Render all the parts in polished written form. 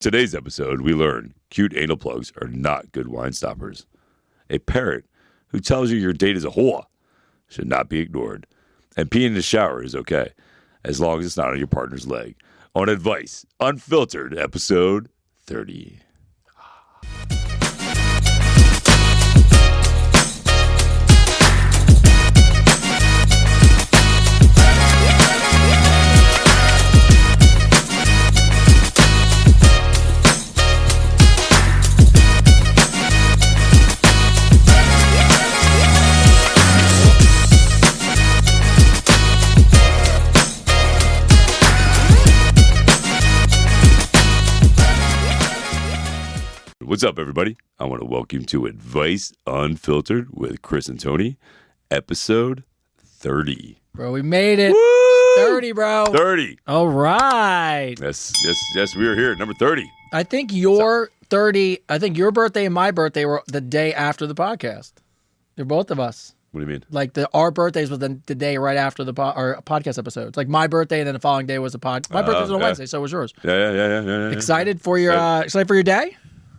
Today's episode, we learn cute anal plugs are not good wine stoppers. A parrot who tells you your date is a whore should not be ignored. And peeing in the shower is okay, as long as it's not on your partner's leg. On Advice Unfiltered, episode 30. What's up, everybody? I want to welcome you to Advice Unfiltered with Chris and Tony, episode 30. Bro, we made it. Woo! 30, bro. 30. All right. Yes, we are here, number 30. I think your 30, I think your birthday and my birthday were the day after the podcast. They're both of us. What do you mean? Like our birthdays was the day right after the podcast episodes. Like my birthday and then the following day was the pod. My birthday was on a Wednesday, so was yours. Yeah. Excited for your day?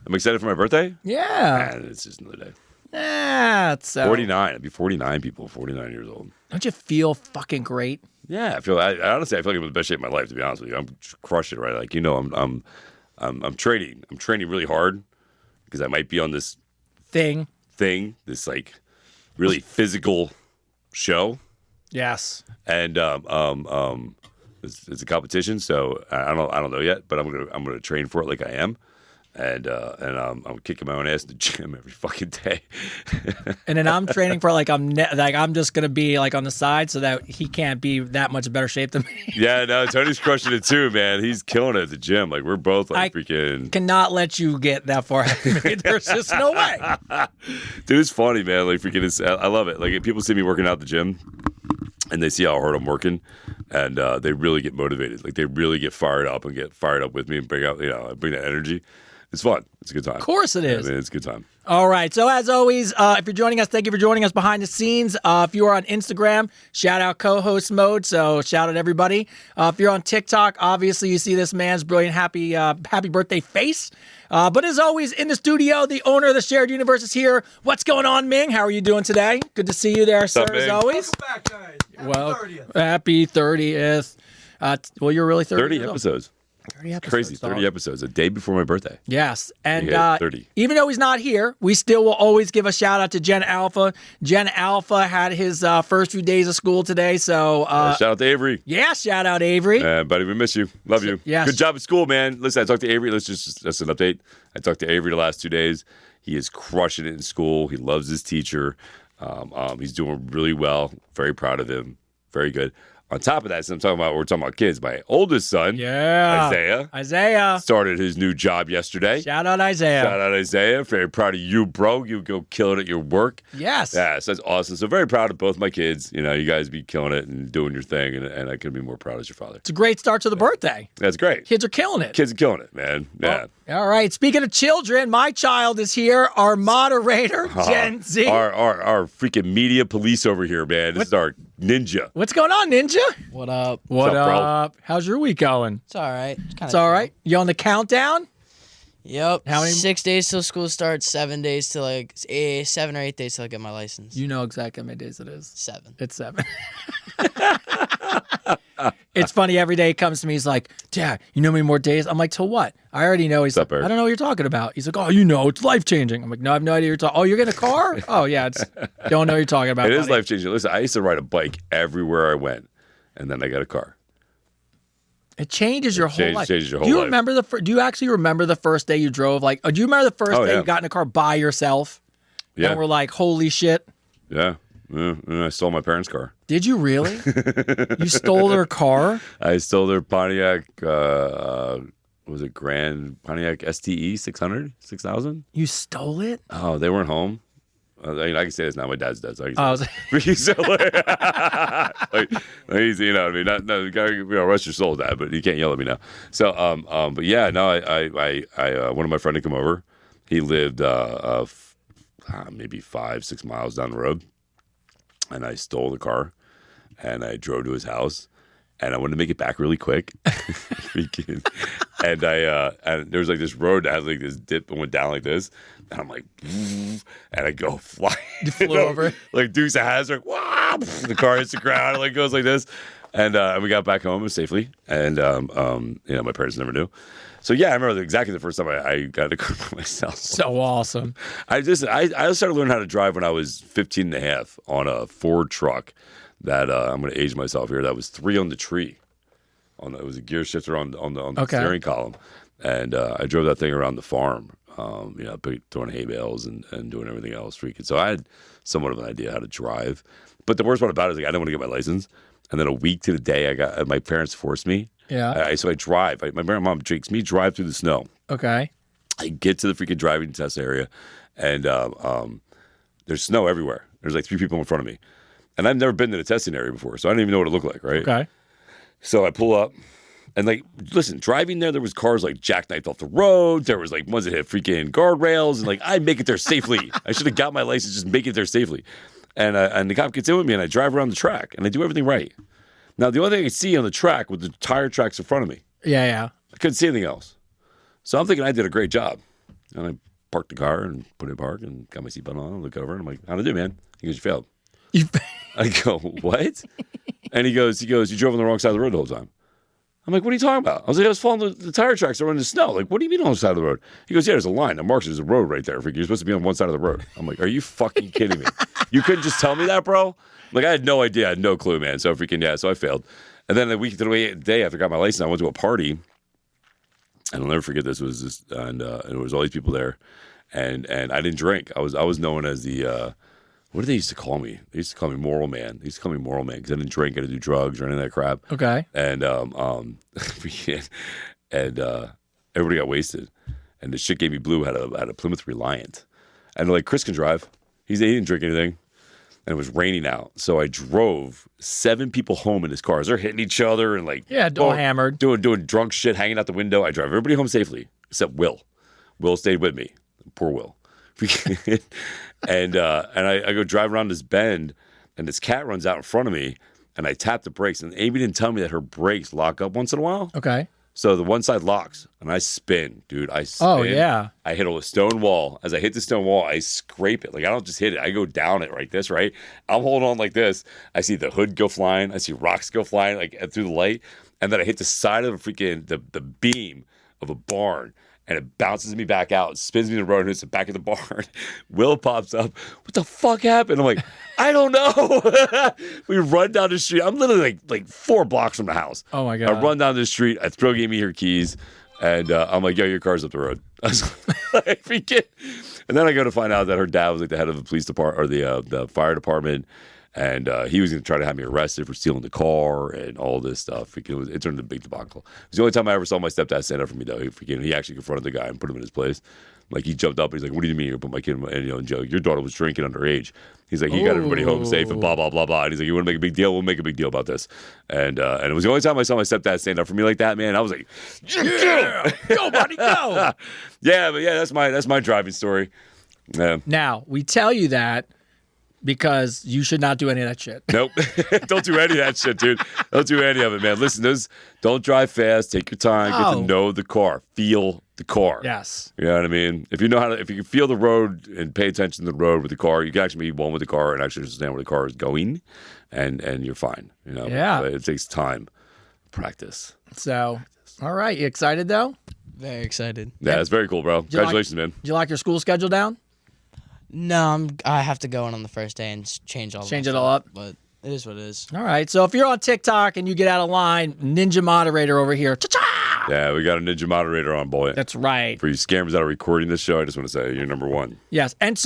I'm excited for my birthday? Yeah. Man, it's just another day. Yeah. It's 49. I'll be 49 people, 49 years old. Don't you feel fucking great? Yeah, I honestly feel like I'm in the best shape of my life, to be honest with you. I'm crushing it, right? Like, I'm training. I'm training really hard because I might be on this thing, this like really physical show. Yes. And it's a competition, so I don't know yet, but I'm gonna train for it like I am. And I'm kicking my own ass in the gym every fucking day. And then I'm training for I'm just gonna be like on the side so that he can't be that much better shape than me. Yeah, no, Tony's crushing it too, man. He's killing it at the gym. Like we're both like freaking. Cannot let you get that far ahead of me. There's just no way. Dude, it's funny, man. Like freaking, I love it. Like if people see me working out at the gym, and they see how hard I'm working, and they really get motivated. Like they really get fired up and get fired up with me and bring that energy. It's fun. It's a good time. Of course it is. I mean, it's a good time. All right. So as always, if you're joining us, thank you for joining us behind the scenes. If you are on Instagram, shout out co-host mode. So shout out everybody. If you're on TikTok, obviously you see this man's brilliant happy birthday face. But as always, in the studio, the owner of the shared universe is here. What's going on, Ming? How are you doing today? Good to see you there, sir, as always. Welcome back, guys. Happy 30th. Well, you're really 30 episodes. 30 episodes. Crazy, 30 episodes, a day before my birthday. Yes, and 30. Even though he's not here, we still will always give a shout out to Gen Alpha. Gen Alpha had his first few days of school today, so... shout out to Avery. Yeah, shout out Avery. Buddy, we miss you. Love you. Yes. Good job at school, man. Listen, I talked to Avery. That's an update. I talked to Avery the last 2 days. He is crushing it in school. He loves his teacher. He's doing really well. Very proud of him. Very good. On top of that, since we're talking about kids, my oldest son, Isaiah, started his new job yesterday. Shout out Isaiah. Very proud of you, bro. You go kill it at your work. Yes. Yeah, so that's awesome. So very proud of both my kids. You know, you guys be killing it and doing your thing, and I couldn't be more proud as your father. It's a great start to the birthday. That's great. Kids are killing it. Kids are killing it, man. Yeah. Well, all right. Speaking of children, my child is here. Our moderator, Gen Z. Our freaking media police over here, man. This is our ninja. What's going on, Ninja? What up? What up, bro? up? How's your week going? It's all right. It's all right. You on the countdown? Yep. How many? 6 days till school starts. 7 days till 7 or 8 days till I get my license. You know exactly how many days it is. 7. It's 7. It's funny. Every day he comes to me. He's like, Dad, you know how many more days? I'm like, till what? I already know. He's like, I don't know what you're talking about. He's like, oh, you know, it's life changing. I'm like, no, I have no idea what you're talking. Oh, you're getting a car? Oh, yeah. Don't know what you're talking about. It is life changing. Listen, I used to ride a bike everywhere I went, and then I got a car. It changes your whole life. Changes your whole do you life. remember do you actually remember the first day you drove? Like, do you remember the first day you got in a car by yourself? Yeah. And we're like, holy shit. Yeah. I stole my parents' car. Did you really? You stole their car? I stole their Pontiac, was it Grand Pontiac STE 600, 6000? You stole it? Oh, they weren't home. I can say this now. My dad's dead, so I Oh, can say he's, you know what I mean? Not, you gotta, rest your soul, Dad, but you can't yell at me now. So, but yeah, no, I wanted my friend to come over. He lived maybe 5-6 miles down the road, and I stole the car, and I drove to his house, and I wanted to make it back really quick. and there was like this road that had like this dip and went down like this. And I'm like, and I go flying. You flew over? Like Dukes of Hazzard, wow! The car hits the ground, and like goes like this. And we got back home safely. And, my parents never knew. So, yeah, I remember exactly the first time I got a car by myself. So awesome. I started learning how to drive when I was 15 and a half on a Ford truck that I'm going to age myself here. That was 3 on the tree. It was a gear shifter on the steering column. And I drove that thing around the farm, throwing hay bales and doing everything else freaking. So I had somewhat of an idea how to drive. But the worst part about it is like, I didn't want to get my license. And then a week to the day, my parents forced me. Yeah. So I drive. My mom makes me drive through the snow. Okay. I get to the freaking driving test area, and there's snow everywhere. There's like 3 people in front of me. And I've never been to the testing area before, so I didn't even know what it looked like, right? Okay. So I pull up, and like, listen, driving there was cars like jackknifed off the road. There was like ones that hit freaking guardrails, and like, I'd make it there safely. I should have got my license, just make it there safely. And the cop gets in with me, and I drive around the track, and I do everything right. Now, the only thing I could see on the track was the tire tracks in front of me. Yeah. I couldn't see anything else. So I'm thinking I did a great job. And I parked the car and put it in park and got my seatbelt on and look over, and I'm like, how'd I do, man? He goes, you failed. I go, what? And he goes, you drove on the wrong side of the road the whole time. I'm like, what are you talking about? I was like, I was following the tire tracks that were in the snow. Like, what do you mean on the side of the road? He goes, yeah, there's a line that marks there's a road right there. You're supposed to be on one side of the road. I'm like, are you fucking kidding me? You couldn't just tell me that, bro? Like, I had no idea. I had no clue, man. So so I failed. And then the day after I got my license, I went to a party. And I'll never forget this. And there was all these people there. And I didn't drink. I was known as the... what did they used to call me? They used to call me Moral Man. They used to call me Moral Man because I didn't drink, I didn't do drugs or any of that crap. Okay. And everybody got wasted. And the shit gave me blue had a Plymouth Reliant. And like, Chris can drive. He didn't drink anything. And it was raining out. So I drove 7 people home in his cars. They're hitting each other and like... Yeah, all hammered. Doing drunk shit, hanging out the window. I drive everybody home safely, except Will. Will stayed with me. Poor Will. And I go drive around this bend, and this cat runs out in front of me, and I tap the brakes. And Amy didn't tell me that her brakes lock up once in a while. Okay. So the one side locks, and I spin, dude. I spin. Oh, yeah. I hit a stone wall. As I hit the stone wall, I scrape it. Like, I don't just hit it. I go down it like this, right? I'm holding on like this. I see the hood go flying. I see rocks go flying like through the light. And then I hit the side of the beam of a barn. And it bounces me back out, spins me in the road, and hits the back of the barn. Will pops up. What the fuck happened? I'm like, I don't know. We run down the street. I'm literally like 4 blocks from the house. Oh, my God. I run down the street. I throw Amy her keys. And I'm like, yo, your car's up the road. I was like, freaking. And then I go to find out that her dad was like the head of the police department or the fire department. And he was going to try to have me arrested for stealing the car and all this stuff. It turned into a big debacle. It was the only time I ever saw my stepdad stand up for me, though. He actually confronted the guy and put him in his place. Like, he jumped up and he's like, what do you mean you put my kid in jail? Your daughter was drinking underage. He's like, he got everybody home safe and blah, blah, blah, blah. And he's like, you want to make a big deal? We'll make a big deal about this. And it was the only time I saw my stepdad stand up for me like that, man. I was like, yeah, go, buddy, go. Yeah, but yeah, that's my driving story. Yeah. Now, we tell you that because you should not do any of that shit. Nope. Don't do any of that shit, dude. Don't do any of it, man. Listen, don't drive fast. Take your time. Get to know the car. Feel the car. Yes. You know what I mean? If you can feel the road and pay attention to the road with the car, you can actually be one with the car and actually understand where the car is going, and you're fine. You know? Yeah. But it takes time, practice. So, all right. You excited, though? Very excited. Yeah, it's very cool, bro. Congratulations, man. Did you like your school schedule down? No, I have to go in on the first day and change it all up. But it is what it is. All right. So if you're on TikTok and you get out of line, ninja moderator over here. Cha-cha! Yeah, we got a ninja moderator on, boy. That's right. For you scammers that are recording this show, I just want to say you're number 1. Yes. And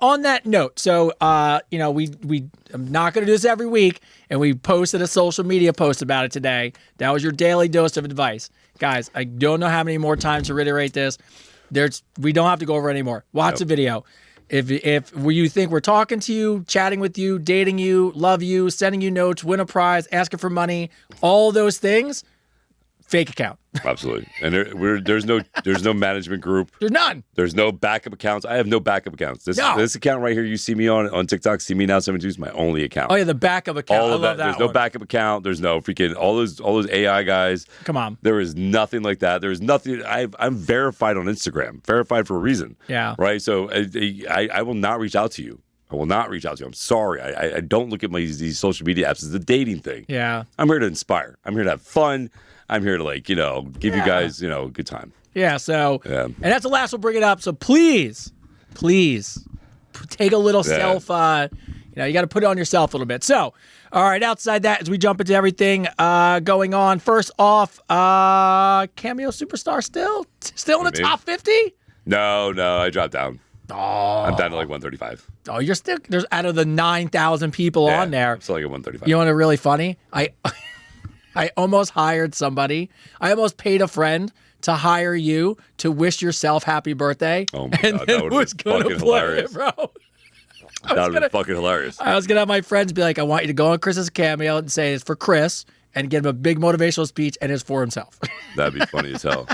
on that note, I'm not going to do this every week, and we posted a social media post about it today. That was your daily dose of advice. Guys, I don't know how many more times to reiterate this. We don't have to go over it anymore. Watch the video. If you think we're talking to you, chatting with you, dating you, love you, sending you notes, win a prize, asking for money, all those things, fake account. Absolutely. And there's no management group. There's none. There's no backup accounts. I have no backup accounts. This account right here you see me on TikTok, see me now 72 is my only account. Oh yeah, the backup account. All I of love that. There's no one. backup account. There's no freaking all those AI guys. Come on. There is nothing like that. There is nothing. I'm verified on Instagram. Verified for a reason. Yeah. Right. So I will not reach out to you. I will not reach out to you. I'm sorry. I don't look at these social media apps as a dating thing. Yeah. I'm here to inspire. I'm here to have fun. I'm here to give you guys, a good time. Yeah. So, and that's the last we'll bring it up. So please take a little self. You got to put it on yourself a little bit. So, all right. Outside that, as we jump into everything going on, first off, Cameo Superstar still in the top 50. No, I dropped down. Oh, I'm down to like 135. Oh, you're still there's out of the 9,000 people on there. I'm still like at 135. You know what? Really funny. I almost hired somebody. I almost paid a friend to hire you to wish yourself happy birthday. Oh my and God, then that would was have been gonna fucking play hilarious. it, bro. That would have been fucking hilarious. I was gonna have my friends be like, I want you to go on Chris's Cameo and say it's for Chris and give him a big motivational speech and it's for himself. That'd be funny as hell.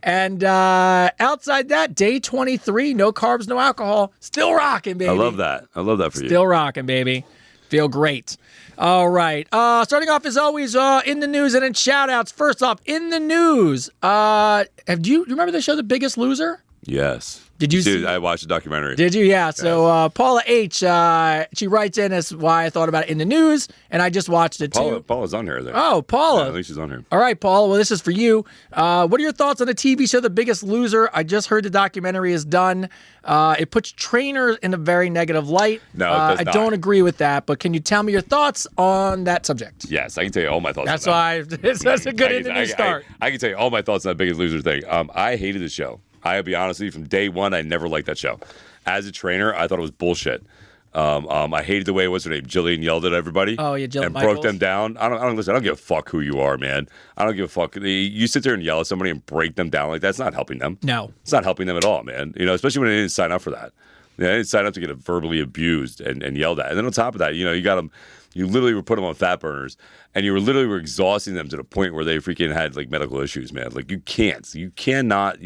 And outside that, day 23, no carbs, no alcohol, still rocking, baby. I love that. I love that for you. Still rocking, baby. Feel great. All right. Starting off as always, in the news and in shout outs. First off, in the news, do you remember the show The Biggest Loser? Yes. Did you see? I watched the documentary. Did you? Yeah. So Paula H, she writes in as why I thought about it in the news, and I just watched it too. Paula's on here. Oh, Paula. Yeah, at least she's on here. All right, Paula. Well, this is for you. What are your thoughts on the TV show The Biggest Loser? I just heard the documentary is done. It puts trainers in a very negative light. No, it does I not. don't agree with that, but can you tell me your thoughts on that subject? Yes, I can tell you all my thoughts. That's on why that's a good interview that. start. I can tell you all my thoughts on that Biggest Loser thing. I hated the show. I'll be honest with you, from day one, I never liked that show. As a trainer, I thought it was bullshit. I hated the way, what's her name? Jillian yelled at everybody. Oh, yeah, Jillian and Michaels. broke them down. I don't give a fuck who you are, man. I don't give a fuck. You sit there and yell at somebody and break them down like that's not helping them. No. It's not helping them at all, man. Especially when they didn't sign up for that. They didn't sign up to get verbally abused and yelled at. And then on top of that, you got them. You literally were putting them on fat burners, and you were exhausting them to the point where they freaking had like medical issues, man. Like you cannot.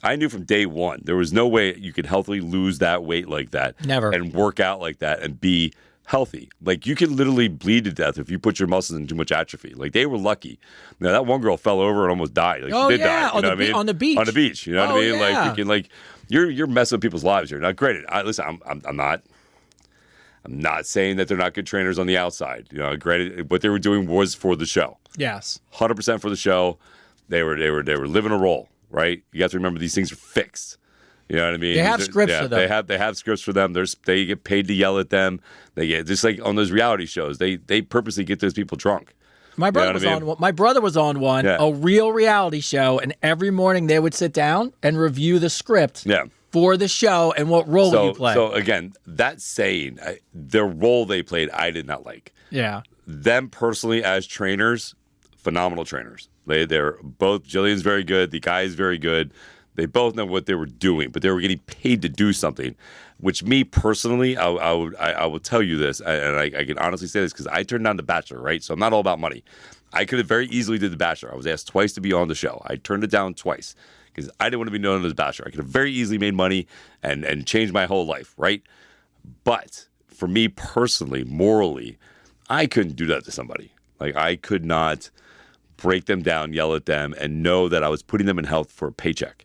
I knew from day one there was no way you could healthily lose that weight like that, Never, and work out like that and be healthy. Like you could literally bleed to death if you put your muscles in too much atrophy. Like they were lucky. Now that one girl fell over and almost died. Like she did die. On the beach. On the beach. You know what I mean? Yeah. Like freaking like you're messing with people's lives here. Now, granted, listen, I'm not saying that they're not good trainers on the outside. Granted, what they were doing was for the show. Yes. 100% for the show. They were living a role, right? You have to remember these things are fixed. You know what I mean? They have scripts for them. They have scripts for them. They get paid to yell at them. They get just like on those reality shows. They purposely get those people drunk. My brother was on one. My brother was on one, a real reality show, and every morning they would sit down and review the script. Yeah. For the show and what role would you play. So again, that saying, the role they played, I did not like. Yeah. Them personally as trainers, phenomenal trainers. They're both. Jillian's very good. The guy is very good. They both know what they were doing, but they were getting paid to do something. Which me personally, I will tell you this, and I can honestly say this because I turned down The Bachelor, right? So I'm not all about money. I could have very easily did The Bachelor. I was asked twice to be on the show. I turned it down twice. Because I didn't want to be known as Bachelor. I could have very easily made money and changed my whole life, right? But for me personally, morally, I couldn't do that to somebody. Like I could not break them down, yell at them, and know that I was putting them in health for a paycheck.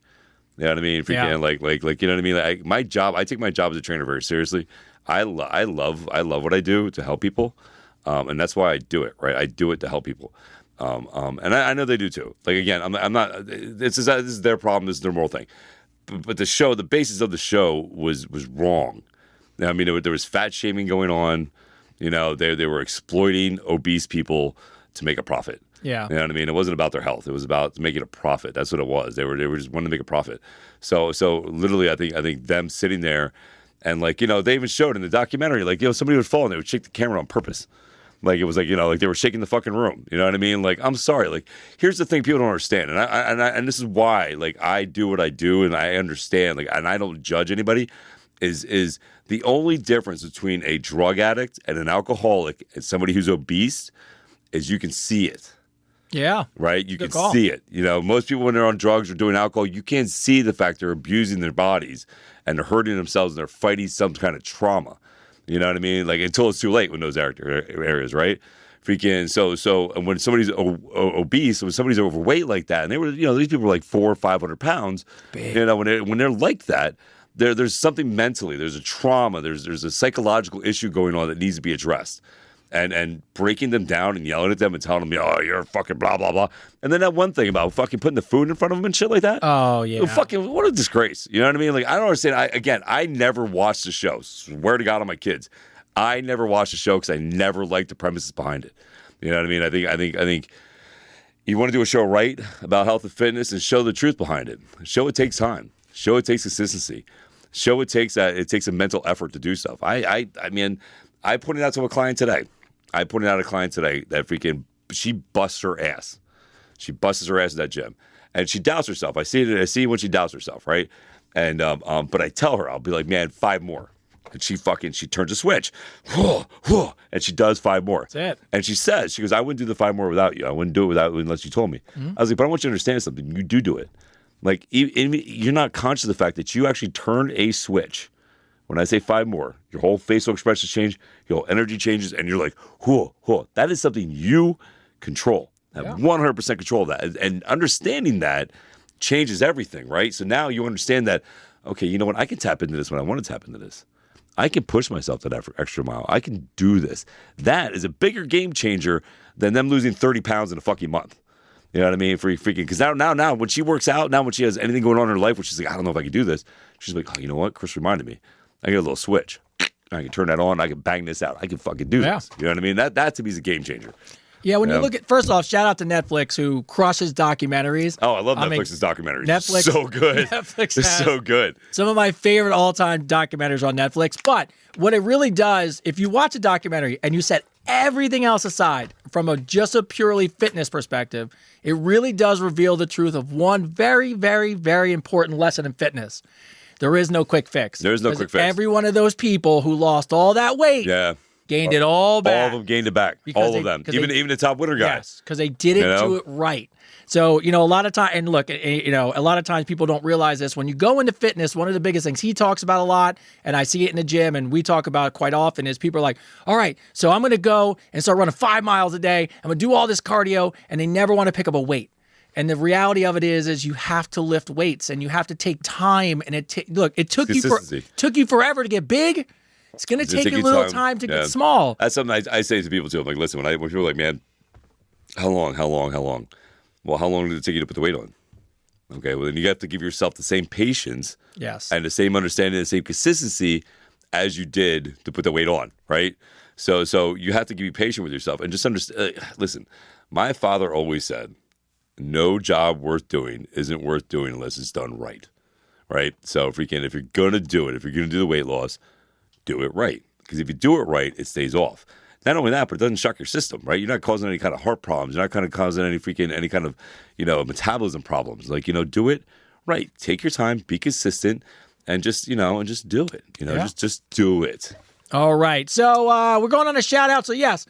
You know what I mean? Freaking like you know what I mean? Like my job, I take my job as a trainer very seriously. I love what I do to help people, and that's why I do it. Right? I do it to help people. And I know they do too. Like again, I'm not. This is their problem. This is their moral thing. But the basis of the show was wrong. I mean, there was fat shaming going on. They were exploiting obese people to make a profit. Yeah. You know what I mean? It wasn't about their health. It was about making a profit. That's what it was. They were just wanting to make a profit. So literally, I think them sitting there, and they even showed in the documentary, somebody would fall and they would shake the camera on purpose. Like it was like they were shaking the fucking room. You know what I mean? Like I'm sorry. Like here's the thing people don't understand, and this is why I do what I do, and I understand. And I don't judge anybody. Is the only difference between a drug addict and an alcoholic and somebody who's obese is you can see it. Yeah. Right? You Good can call. see it. You know, most people when they're on drugs or doing alcohol, you can't see the fact they're abusing their bodies and they're hurting themselves and they're fighting some kind of trauma. You know what I mean? Like until it's too late in those areas, right? Freaking so and when somebody's obese, when somebody's overweight like that, and they were, you know, these people were like 400 or 500 pounds. Big. You know, when they're like that, there's something mentally, there's a trauma, there's a psychological issue going on that needs to be addressed. And breaking them down and yelling at them and telling them, oh, you're fucking blah, blah, blah. And then that one thing about fucking putting the food in front of them and shit like that. Oh, yeah. Fucking, what a disgrace. You know what I mean? Like, I don't understand. I never watched the show. Swear to God on my kids. I never watched the show because I never liked the premises behind it. You know what I mean? I think you want to do a show right about health and fitness and show the truth behind it. Show it takes time. Show it takes consistency. Show it takes a mental effort to do stuff. I mean, I pointed out to a client today. that freaking she busts her ass. She busts her ass at that gym, and she doubts herself. I see when she doubts herself, right? And but I tell her, I'll be like, man, 5 more, and she turns a switch, and she does 5 more. That's it. And she goes, I wouldn't do the 5 more without you. I wouldn't do it unless you told me. Mm-hmm. I was like, but I want you to understand something. You do it. Like you're not conscious of the fact that you actually turn a switch. When I say 5 more, your whole facial expressions change, your whole energy changes, and you're like, that is something you control. Have 100% control of that. And understanding that changes everything, right? So now you understand that, okay, you know what? I can tap into this when I want to tap into this. I can push myself to that extra mile. I can do this. That is a bigger game changer than them losing 30 pounds in a fucking month. You know what I mean? Because now, when she works out, now when she has anything going on in her life, where she's like, I don't know if I can do this, she's like, oh, you know what? Chris reminded me. I get a little switch. I can turn that on. I can bang this out. I can fucking do this. You know what I mean? That to me is a game changer. Yeah, when you look at, first off, shout out to Netflix who crushes documentaries. Oh, I love Netflix's documentaries. Netflix, so good. Netflix is so good. Some of my favorite all-time documentaries on Netflix. But what it really does, if you watch a documentary and you set everything else aside from just a purely fitness perspective, it really does reveal the truth of one very, very, very important lesson in fitness. There is no quick fix. There is no quick fix. Every one of those people who lost all that weight gained it all back. All of them gained it back. All of them. Even the top winner guys. Yes, because they didn't do it right. So, a lot of time, and look, a lot of times people don't realize this. When you go into fitness, one of the biggest things he talks about a lot, and I see it in the gym, and we talk about it quite often, is people are like, all right, so I'm going to go and start running 5 miles a day. I'm going to do all this cardio, and they never want to pick up a weight. And the reality of it is you have to lift weights, and you have to take time. And it took you forever to get big. It's going to take you a little time to get small. That's something I say to people too. I'm like, listen, when people are like, man, how long? Well, how long did it take you to put the weight on? Okay, well then you have to give yourself the same patience, and the same understanding, the same consistency as you did to put the weight on, right? So you have to be patient with yourself and just understand. Listen, my father always said, no job worth doing isn't worth doing unless it's done right. Right? So if you're going to do it, if you're going to do the weight loss, do it right. Because if you do it right, it stays off. Not only that, but it doesn't shock your system, right? You're not causing any kind of heart problems. You're not kind of causing any kind of, metabolism problems. Like, do it right. Take your time, be consistent, and just do it. Just do it. All right. So we're going on a shout out. So yes,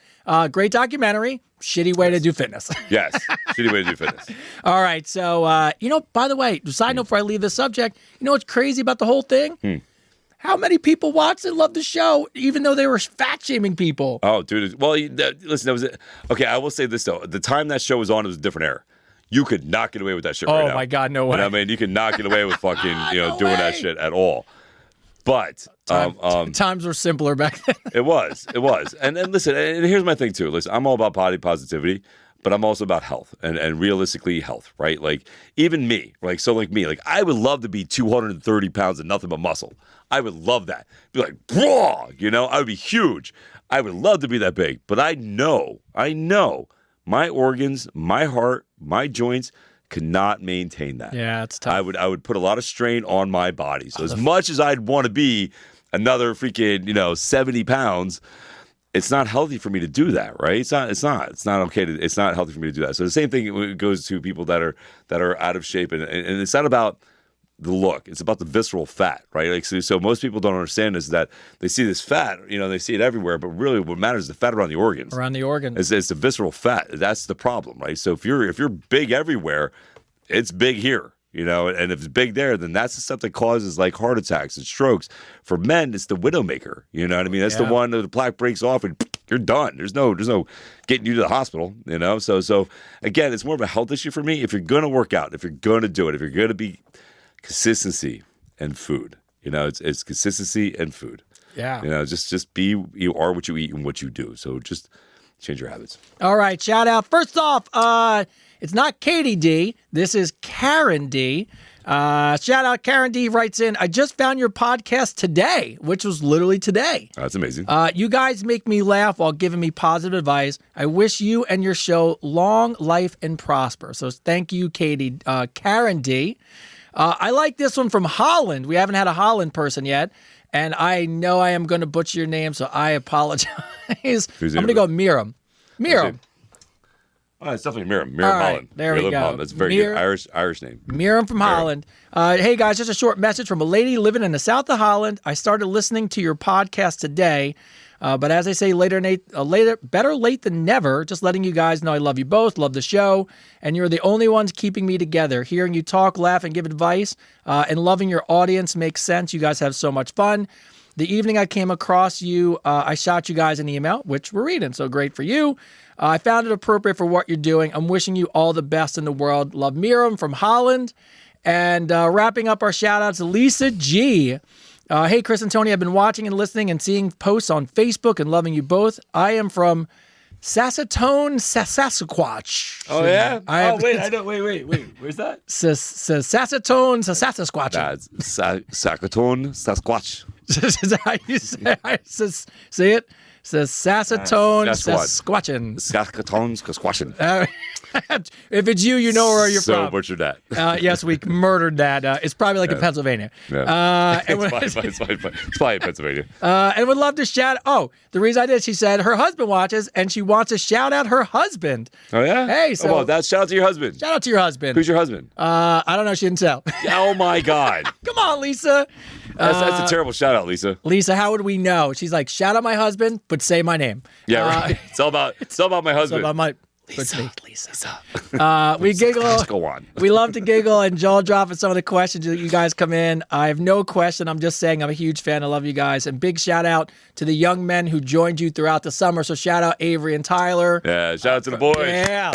great documentary. Shitty way to do fitness. Yes. Shitty way to do fitness. All right. So, by the way, side note before I leave this subject, what's crazy about the whole thing? How many people watched and loved the show, even though they were fat shaming people? Oh, dude. Well, listen, that was it. Okay, I will say this, though. The time that show was on, it was a different era. You could not get away with that shit right now. Oh, my God, no way. You could not get away with fucking, no doing way. that shit at all. But times were simpler back then. It was. And listen, and here's my thing, too. Listen, I'm all about body positivity, but I'm also about health and realistically health, right? Like, even me, I would love to be 230 pounds of nothing but muscle. I would love that. Be like, bro, I would be huge. I would love to be that big. But I know my organs, my heart, my joints could not maintain that. Yeah, it's tough. I would put a lot of strain on my body. So as much as I'd want to be another freaking, 70 pounds, it's not healthy for me to do that, right? It's not okay it's not healthy for me to do that. So the same thing goes to people that are out of shape, and it's not about the look. It's about the visceral fat, right? Like so most people don't understand is that they see this fat, they see it everywhere, but really what matters is the fat around the organs. Around the organs. It's the visceral fat. That's the problem, right? So if you're big everywhere, it's big here. And if it's big there, then that's the stuff that causes like heart attacks and strokes. For men, it's the widowmaker. You know what I mean? That's the one that the plaque breaks off and you're done. There's no getting you to the hospital. So again, it's more of a health issue for me. If you're gonna work out, if you're gonna do it, if you're gonna be consistency and food. It's consistency and food. Yeah. Just be. You are what you eat and what you do. So just change your habits. All right. Shout out. First off, it's not Katie D. This is Karen D. Shout out. Karen D writes in, I just found your podcast today, which was literally today. That's amazing. You guys make me laugh while giving me positive advice. I wish you and your show long life and prosper. So thank you, Katie. Karen D. I like this one from Holland. We haven't had a Holland person yet. And I know I am going to butcher your name, so I apologize. I'm going to go Miriam. Miriam. Oh, it's definitely Miriam. All right, Holland. there we go. Holland. That's a very good Irish name. Miriam from Holland. Hey, guys, just a short message from a lady living in the south of Holland. I started listening to your podcast today, but as I say, better late than never. Just letting you guys know I love you both, love the show, and you're the only ones keeping me together. Hearing you talk, laugh, and give advice, and loving your audience makes sense. You guys have so much fun. The evening I came across you, I shot you guys an email, which we're reading, so great for you. I found it appropriate for what you're doing. I'm wishing you all the best in the world. Love, Miriam from Holland. And wrapping up our shout-outs, Lisa G. Hey, Chris and Tony, I've been watching and listening and seeing posts on Facebook and loving you both. I am from Saskatoon, Sasquatch. Oh, yeah? Wait. Where's that? Saskatoon, Sasquatch. That's Saskatoon, Sasquatch. Is that how you say it? Saskatoon, Sasquatchin. Saskatoon, Sasquatchin. If it's you know where you're from. So butchered that. Yes, we murdered that. It's probably like in Pennsylvania. Yeah. It's probably in Pennsylvania. And would love to shout. Oh, the reason I did, she said her husband watches and she wants to shout out her husband. Oh, yeah? Hey, so. Well, that's shout out to your husband. Shout out to your husband. Who's your husband? I don't know. She didn't tell. Oh, my God. Come on, Lisa. That's a terrible shout out, Lisa. Lisa, how would we know? She's like, shout out my husband, but say my name. Yeah, right. It's all about my husband. It's all about my Lisa. We giggle. Let's go on. We love to giggle and jaw drop at some of the questions that you guys come in. I have no question. I'm just saying I'm a huge fan. I love you guys. And big shout out to the young men who joined you throughout the summer. So shout out Avery and Tyler. Yeah, shout out to the boys. Yeah,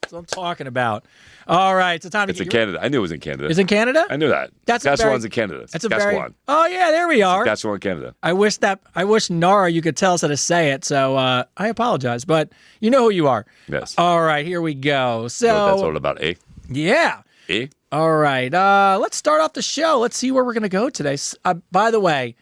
that's what I'm talking about. All right, it's time to It's in Canada. I knew it was in Canada. It's in Canada? I knew that. Saskatchewan's in Canada. That's a Saskatchewan. Oh, yeah, there we are. Saskatchewan, Canada. I wish Nara, you could tell us how to say it, so I apologize, but you know who you are. Yes. All right, here we go. So You know what that's all about, eh? Yeah. Eh? All right, let's start off the show. Let's see where we're going to go today. By the way,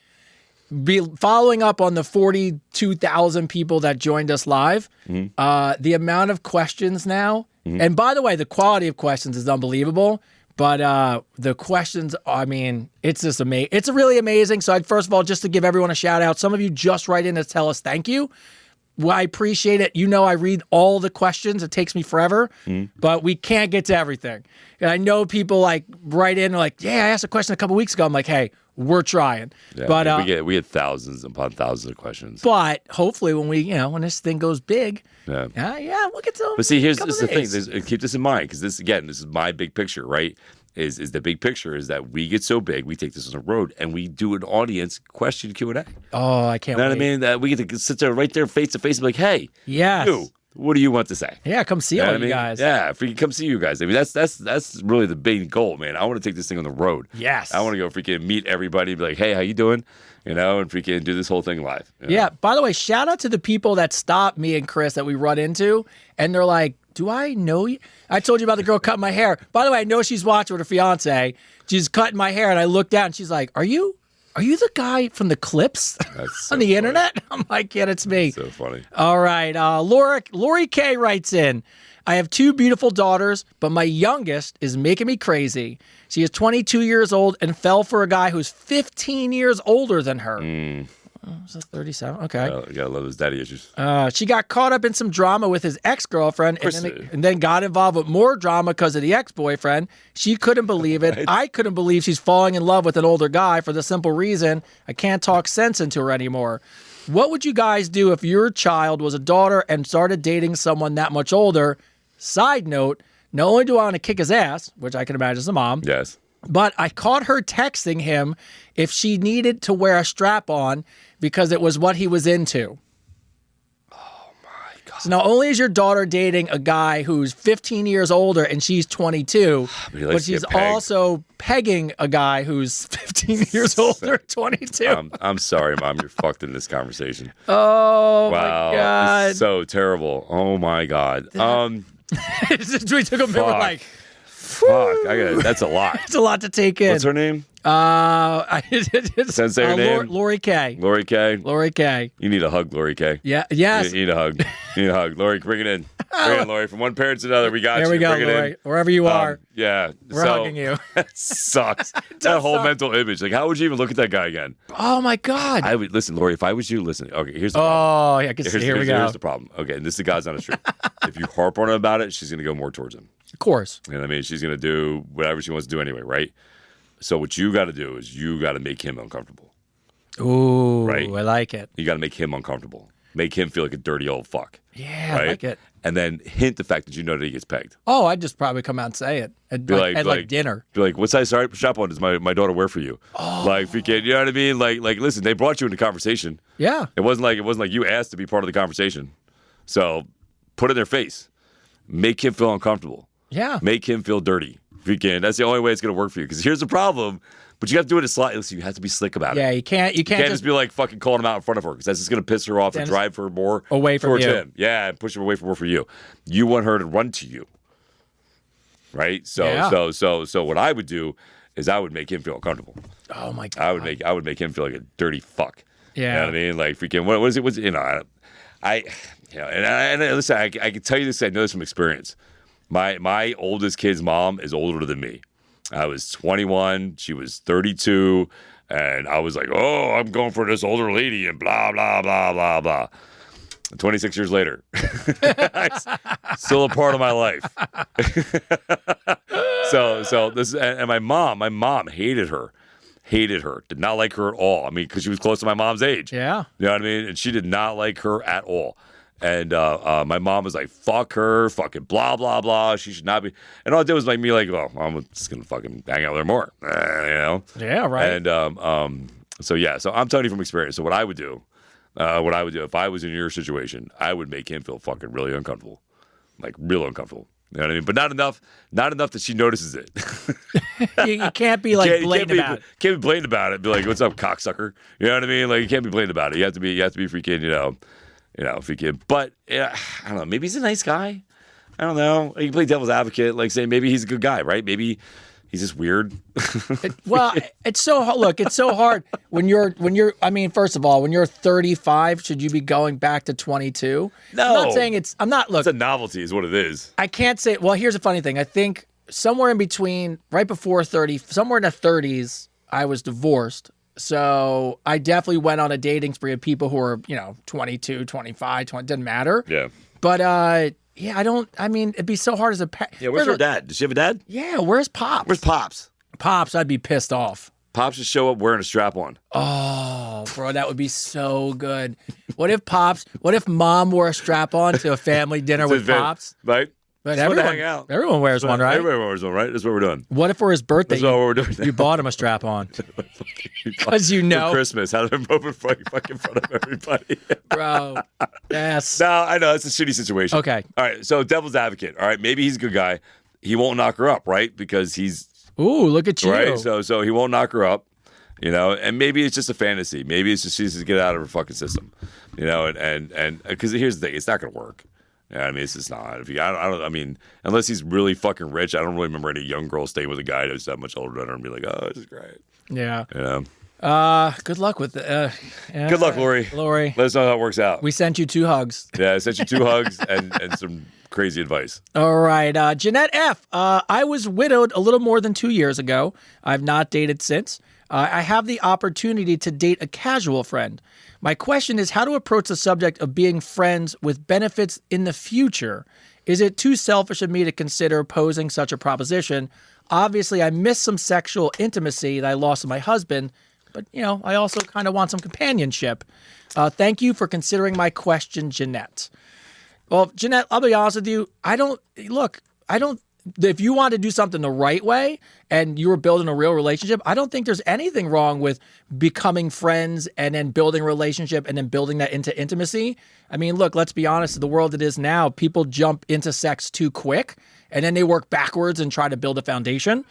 following up on the 42,000 people that joined us live, the amount of questions now, and by the way, the quality of questions is unbelievable, but the questions, I mean, it's just amazing. It's really amazing. So first of all, just to give everyone a shout out, some of you just write in to tell us thank you. Well, I appreciate it. You know, I read all the questions. It takes me forever, but we can't get to everything. And I know people like write in like, yeah, I asked a question a couple weeks ago. I'm like, hey, we're trying. Yeah, but we get thousands upon thousands of questions. But hopefully when this thing goes big, yeah, we'll get to. But see, here's the thing. Keep this in mind because this is my big picture, right? Is the big picture is that we get so big, we take this on the road and we do an audience question Q&A. Oh, I can't wait. You know what I mean? That we get to sit there right there face to face and be like, hey, yes. you, what do you want to say? Yeah, come see all you guys. Yeah, if we can come see you guys. I mean, that's really the big goal, man. I want to take this thing on the road. Yes. I want to go freaking meet everybody and be like, hey, how you doing? And freaking do this whole thing live. Yeah, by the way, shout out to the people that stop me and Chris that we run into, and they're like, do I know you? I told you about the girl cutting my hair. By the way, I know she's watching with her fiance. She's cutting my hair, and I look down, and she's like, Are you the guy from the clips on the internet? I'm like, yeah, it's me. So funny. All right. Lori K writes in, I have two beautiful daughters, but my youngest is making me crazy. She is 22 years old and fell for a guy who's 15 years older than her. Was it 37? Okay. You gotta love those daddy issues. She got caught up in some drama with his ex-girlfriend and then got involved with more drama because of the ex-boyfriend. She couldn't believe it. Right. I couldn't believe she's falling in love with an older guy for the simple reason I can't talk sense into her anymore. What would you guys do if your child was a daughter and started dating someone that much older? Side note, not only do I want to kick his ass, which I can imagine is a mom, Yes. but I caught her texting him if she needed to wear a strap on because it was what he was into. Oh my God. So not only is your daughter dating a guy who's 15 years older and she's 22, But he likes but to get she's pegged. also pegging a guy who's 15 years older, 22. I'm sorry, Mom. You're fucked in this conversation. Oh Wow. my God. This is so terrible. Oh my God. We took a minute, we're Fuck. like, Fuck. That's a lot. it's a lot to take in. What's her name? It's Say her name. Lori K. Lori K. Lori K. You need a hug, Lori K. Yeah. Yes. You need a hug. You need a hug. Lori, bring it in. Bring it in, Lori. From one parent to another, we got There you. we go, Bring it Lori. in. Wherever you are, Yeah. we're hugging you. That sucks. That whole mental image. Like, how would you even look at that guy again? Oh my God. I would listen, Lori. If I was you, listen. Okay, here's the problem. Oh, yeah. I can see. Here we go. Here's the problem. Okay, and this is the God's honest truth. If you harp on her about it, she's gonna go more towards him. Of course. You know what I mean? She's gonna do whatever she wants to do anyway, right? So what you got to do is you got to make him uncomfortable. Ooh, Right. I like it. You got to make him uncomfortable. Make him feel like a dirty old fuck. Yeah, Right? I like it. And then hint the fact that you know that he gets pegged. Oh, I'd just probably come out and say it at, Be at dinner. Be like, what size strap on does my daughter wear for you? Like, freaking, you know what I mean? Like, listen, they brought you into conversation. Yeah. It wasn't like you asked to be part of the conversation. So put it in their face. Make him feel uncomfortable. Yeah. Make him feel dirty. If you can. That's the only way it's going to work for you. Because here's the problem. But you have to do it slightly. Listen, you have to be slick about it. Yeah, you can't You can't just be like fucking calling him out in front of her because that's just going to piss her off and Dennis, drive her more away from towards you. him. Yeah, and push her away from more for you. You want her to run to you. Right? So Yeah. so what I would do is I would make him feel uncomfortable. Oh my God. I would make him feel like a dirty fuck. Yeah. You know what I mean? Like freaking what is it? What's you know, and listen, I can tell you this, I know this from experience. My oldest kid's mom is older than me. I was 21, she was 32, and I was like, oh, I'm going for this older lady and blah, blah, blah, blah, blah. 26 years later, still a part of my life. so this, and my mom hated her, did not like her at all. I mean, because she was close to my mom's age. Yeah. You know what I mean? And she did not like her at all. And my mom was like, fuck her, fucking blah, blah, blah. She should not be. And all it did was make me like, oh, I'm just going to fucking hang out with her more. You know? Yeah, right. And so I'm telling you from experience. So what I would do if I was in your situation, I would make him feel fucking really uncomfortable. Like real uncomfortable. You know what I mean? But not enough that she notices it. you can't be like blatant about it. Can't be blatant about it. Be like, what's up, cocksucker? You know what I mean? Like, you can't be blatant about it. You have to be freaking, freaking. But yeah, I don't know. Maybe he's a nice guy. I don't know. You can play devil's advocate, like say maybe he's a good guy, right? Maybe he's just weird. It's so hard when you're. I mean, first of all, when you're 35, should you be going back to 22? No. I'm not saying it's. I'm not. Look, It's a novelty, is what it is. I can't say. Well, here's the funny thing. I think somewhere in between, right before 30, somewhere in the 30s, I was divorced. So I definitely went on a dating spree of people who were, 22, 25, 20, didn't matter. Yeah. But yeah, I mean, it'd be so hard as a parent. Yeah. Where's her dad? Does she have a dad? Yeah, where's Pops? Where's Pops? Pops? I'd be pissed off. Pops just show up wearing a strap on. Oh, bro, that would be so good. What if Mom wore a strap on to a family dinner with Pops? Right? But Just wanna hang out. everyone wears one, right? Everyone wears one, right? That's what we're doing. What if for his birthday That's what we're doing. you bought him a strap on? Because For Christmas, have him open fucking in front of everybody. Bro, yes. No, I know it's a shitty situation. Okay. All right. So devil's advocate. All right. Maybe he's a good guy. He won't knock her up, right? Because he's Ooh, look at you. right. So he won't knock her up. And maybe it's just a fantasy. Maybe it's just she's to get out of her fucking system. And because here's the thing, it's not gonna work. Yeah, I mean, it's just not. I mean, unless he's really fucking rich, I don't really remember any young girl staying with a guy who's that much older than her and be like, oh, this is great. Yeah. Good luck with it. Yeah. Good luck, Lori. Lori. Let us know how it works out. We sent you 2 hugs. Yeah, I sent you 2 hugs and some crazy advice. All right. Jeanette F. I was widowed a little more than 2 years ago. I've not dated since. I have the opportunity to date a casual friend. My question is how to approach the subject of being friends with benefits in the future. Is it too selfish of me to consider posing such a proposition? Obviously, I miss some sexual intimacy that I lost with my husband, but, I also kind of want some companionship. Thank you for considering my question, Jeanette. Well, Jeanette, I'll be honest with you. If you want to do something the right way and you were building a real relationship, I don't think there's anything wrong with becoming friends and then building a relationship and then building that into intimacy. I mean, look, let's be honest. The world it is now, people jump into sex too quick and then they work backwards and try to build a foundation.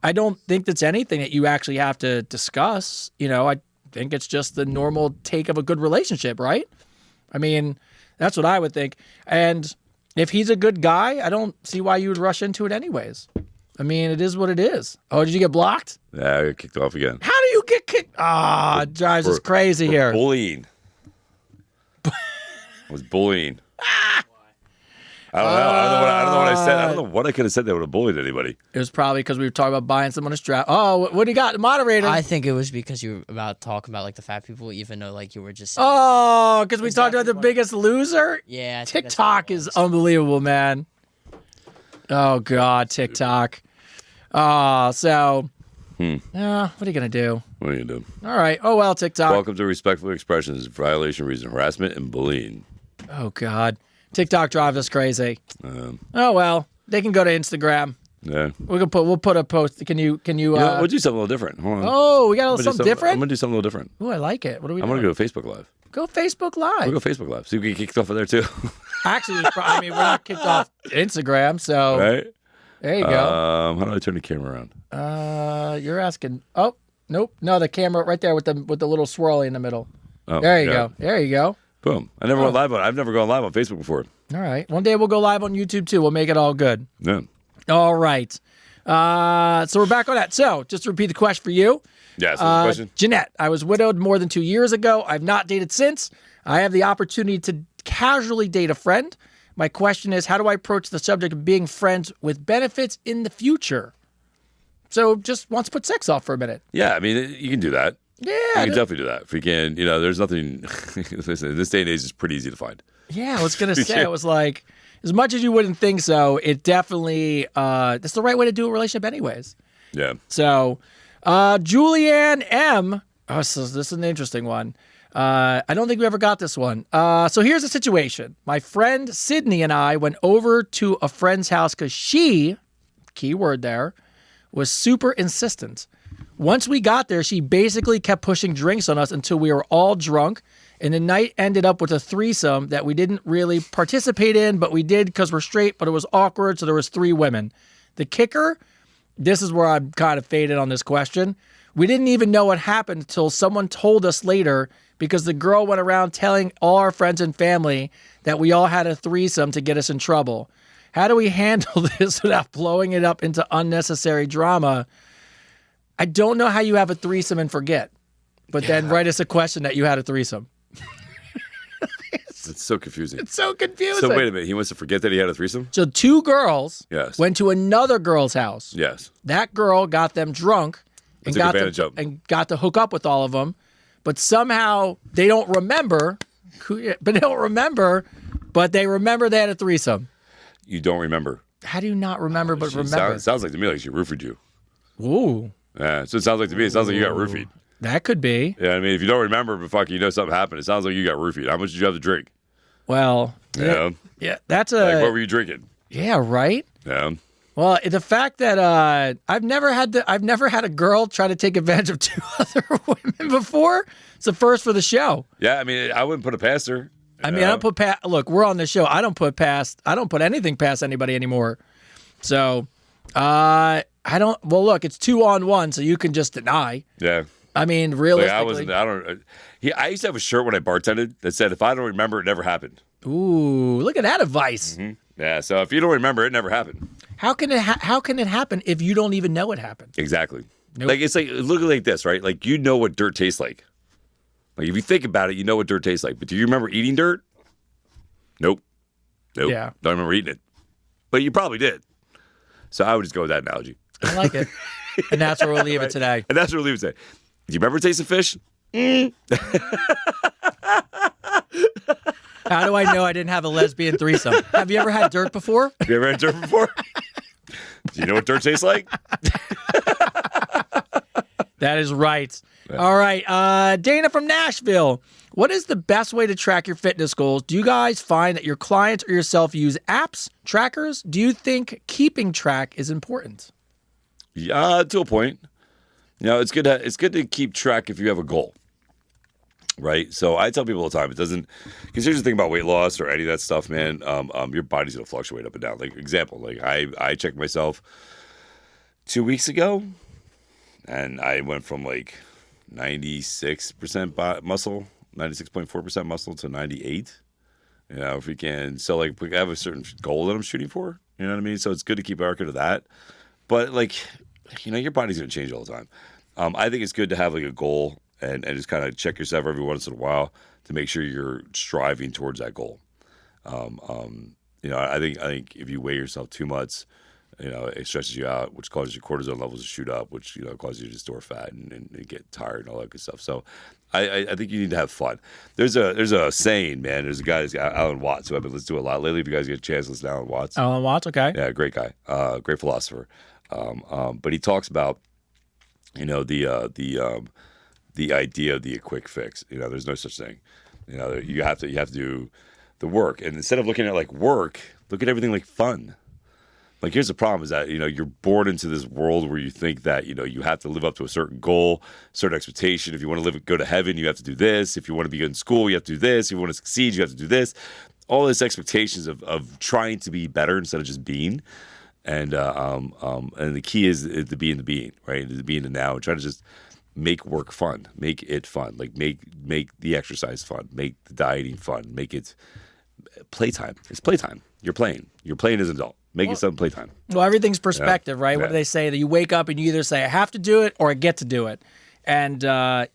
I don't think that's anything that you actually have to discuss. I think it's just the normal take of a good relationship, right? I mean, that's what I would think. And if he's a good guy, I don't see why you would rush into it anyways. I mean, it is what it is. Oh, did you get blocked? Yeah, I got kicked off again. How do you get kicked? It drives us crazy here. Bullying. I was bullying. I don't know. I don't know what I said. I don't know what I could have said that would have bullied anybody. It was probably because we were talking about buying someone a strap. Oh, what do you got? The moderator. I think it was because you were about talking about like the fat people, even though like you were just. Oh, because we talked about the Biggest Loser. Yeah, I think that's TikTok what it is was. unbelievable, man. Oh God, TikTok. So. What are you gonna do? What are you going to do? All right. Oh well, TikTok. Welcome to Respectful Expressions, violation, reason, harassment, and bullying. Oh God, TikTok drives us crazy. Oh well, they can go to Instagram. Yeah. We'll put a post. Can you? We'll do something a little different. Hold on. Oh, we got a I'm little gonna do something different. I'm going to do something a little different. Oh, I like it. What are we? I'm doing? going to go to Facebook Live. Go Facebook Live. We'll go Facebook Live. See if we can get kicked off of there too. Actually, we're not kicked off Instagram, so Right? there you go. How do I turn the camera around? You're asking. Oh, nope. No, the camera right there with the little swirly in the middle. Oh, There you yeah. go. There you go. Boom. I've never gone live on Facebook before. All right. One day we'll go live on YouTube too. We'll make it all good. Yeah. All right. So we're back on that. So just to repeat the question for you. Yeah, so the question? Jeanette, I was widowed more than 2 years ago. I've not dated since. I have the opportunity to casually date a friend. My question is, how do I approach the subject of being friends with benefits in the future? So just wants to put sex off for a minute. Yeah, I mean, you can do that. Yeah. You can definitely do that. If you can, there's nothing. Listen, in this day and age, it's pretty easy to find. Yeah, I was going to say, it was like, as much as you wouldn't think so, it definitely, that's the right way to do a relationship anyways. Yeah. So, Julianne M. Oh, so this is an interesting one. I don't think we ever got this one. So here's the situation. My friend Sydney and I went over to a friend's house because she, key word there, was super insistent. Once we got there, she basically kept pushing drinks on us until we were all drunk. And the night ended up with a threesome that we didn't really participate in, but we did because we're straight, but it was awkward. So there was 3 women. The kicker, this is where I'm kind of faded on this question. We didn't even know what happened until someone told us later because the girl went around telling all our friends and family that we all had a threesome to get us in trouble. How do we handle this without blowing it up into unnecessary drama? I don't know how you have a threesome and forget, but then write us a question that you had a threesome. It's so confusing. It's so confusing. So wait a minute. He wants to forget that he had a threesome? So 2 girls Yes. went to another girl's house. Yes. That girl got them drunk and Took advantage of 'em. and got to hook up with all of them, but somehow they don't remember. But they remember they had a threesome. You don't remember. How do you not remember but remember? Sounds like to me like she roofied you. Ooh, Yeah. So it sounds like to me, it sounds like you got roofied. that could be. Yeah, I mean, if you don't remember, but fuck, something happened. It sounds like you got roofied. How much did you have to drink? Well, Yeah. yeah, that's Like, what were you drinking? yeah, right. Yeah. Well, the fact that I've never had a girl try to take advantage of 2 other women before. It's the first for the show. Yeah, I mean, I wouldn't put it past her. I mean, I don't put look, we're on the show. I don't put anything past anybody anymore. So, well, look, it's 2-on-1, so you can just deny. Yeah. I mean, Like realistically. I used to have a shirt when I bartended that said, if I don't remember, it never happened. Ooh, look at that advice. Mm-hmm. Yeah, so if you don't remember, it never happened. How can it happen if you don't even know it happened? Exactly. Nope. Like, it's like, look like this, right? Like, you know what dirt tastes like. Like, if you think about it, you know what dirt tastes like. But do you remember eating dirt? Nope. Yeah. Don't remember eating it. but you probably did. So I would just go with that analogy. I like it. And that's where we'll leave it today. And that's what we'll leave it today. Do you remember tasting fish? How do I know I didn't have a lesbian threesome? Have you ever had dirt before? Have you ever had dirt before? Do you know what dirt tastes like? That is right. Yeah. All right. Dana from Nashville. What is the best way to track your fitness goals? Do you guys find that your clients or yourself use apps, trackers? Do you think keeping track is important? Yeah, to a point. You know, it's good to keep track if you have a goal. Right. So I tell people all the time, it doesn't, because here's the thing about weight loss or any of that stuff, man. Your body's going to fluctuate up and down. Like, example, like I checked myself 2 weeks ago and I went from like 96% muscle, 96.4% muscle to 98. You know, if we can, so like we have a certain goal that I'm shooting for, you know what I mean? So it's good to keep a record of that. But like, you know, your body's going to change all the time. I think it's good to have like a goal and just kind of check yourself every once in a while to make sure you're striving towards that goal. You know, I think if you weigh yourself too much, you know, it stresses you out, which causes your cortisol levels to shoot up, which, you know, causes you to store fat and get tired and all that good stuff. So I think you need to have fun. There's a saying, man. There's a guy, Alan Watts, who I've been listening to a lot lately. If you guys get a chance, listen to Alan Watts. Alan Watts, okay. Yeah, great guy. Great philosopher. But he talks about, you know, the idea of the quick fix. You know, there's no such thing. You know, you have to do the work. And instead of looking at like work, look at everything like fun. Like, here's the problem is that, you know, you're born into this world where you think that, you know, you have to live up to a certain goal, certain expectation. If you want to go to heaven, you have to do this. If you want to be good in school, you have to do this. If you want to succeed, you have to do this. All this expectations of trying to be better instead of just being. And the key is to be in the being, right? To be in the now and try to just make work fun, make it fun, like make the exercise fun, make the dieting fun, make it playtime. It's playtime. You're playing as an adult. Make it something playtime. Well, everything's perspective, right? Yeah. What do they say? That you wake up and you either say, I have to do it or I get to do it. And,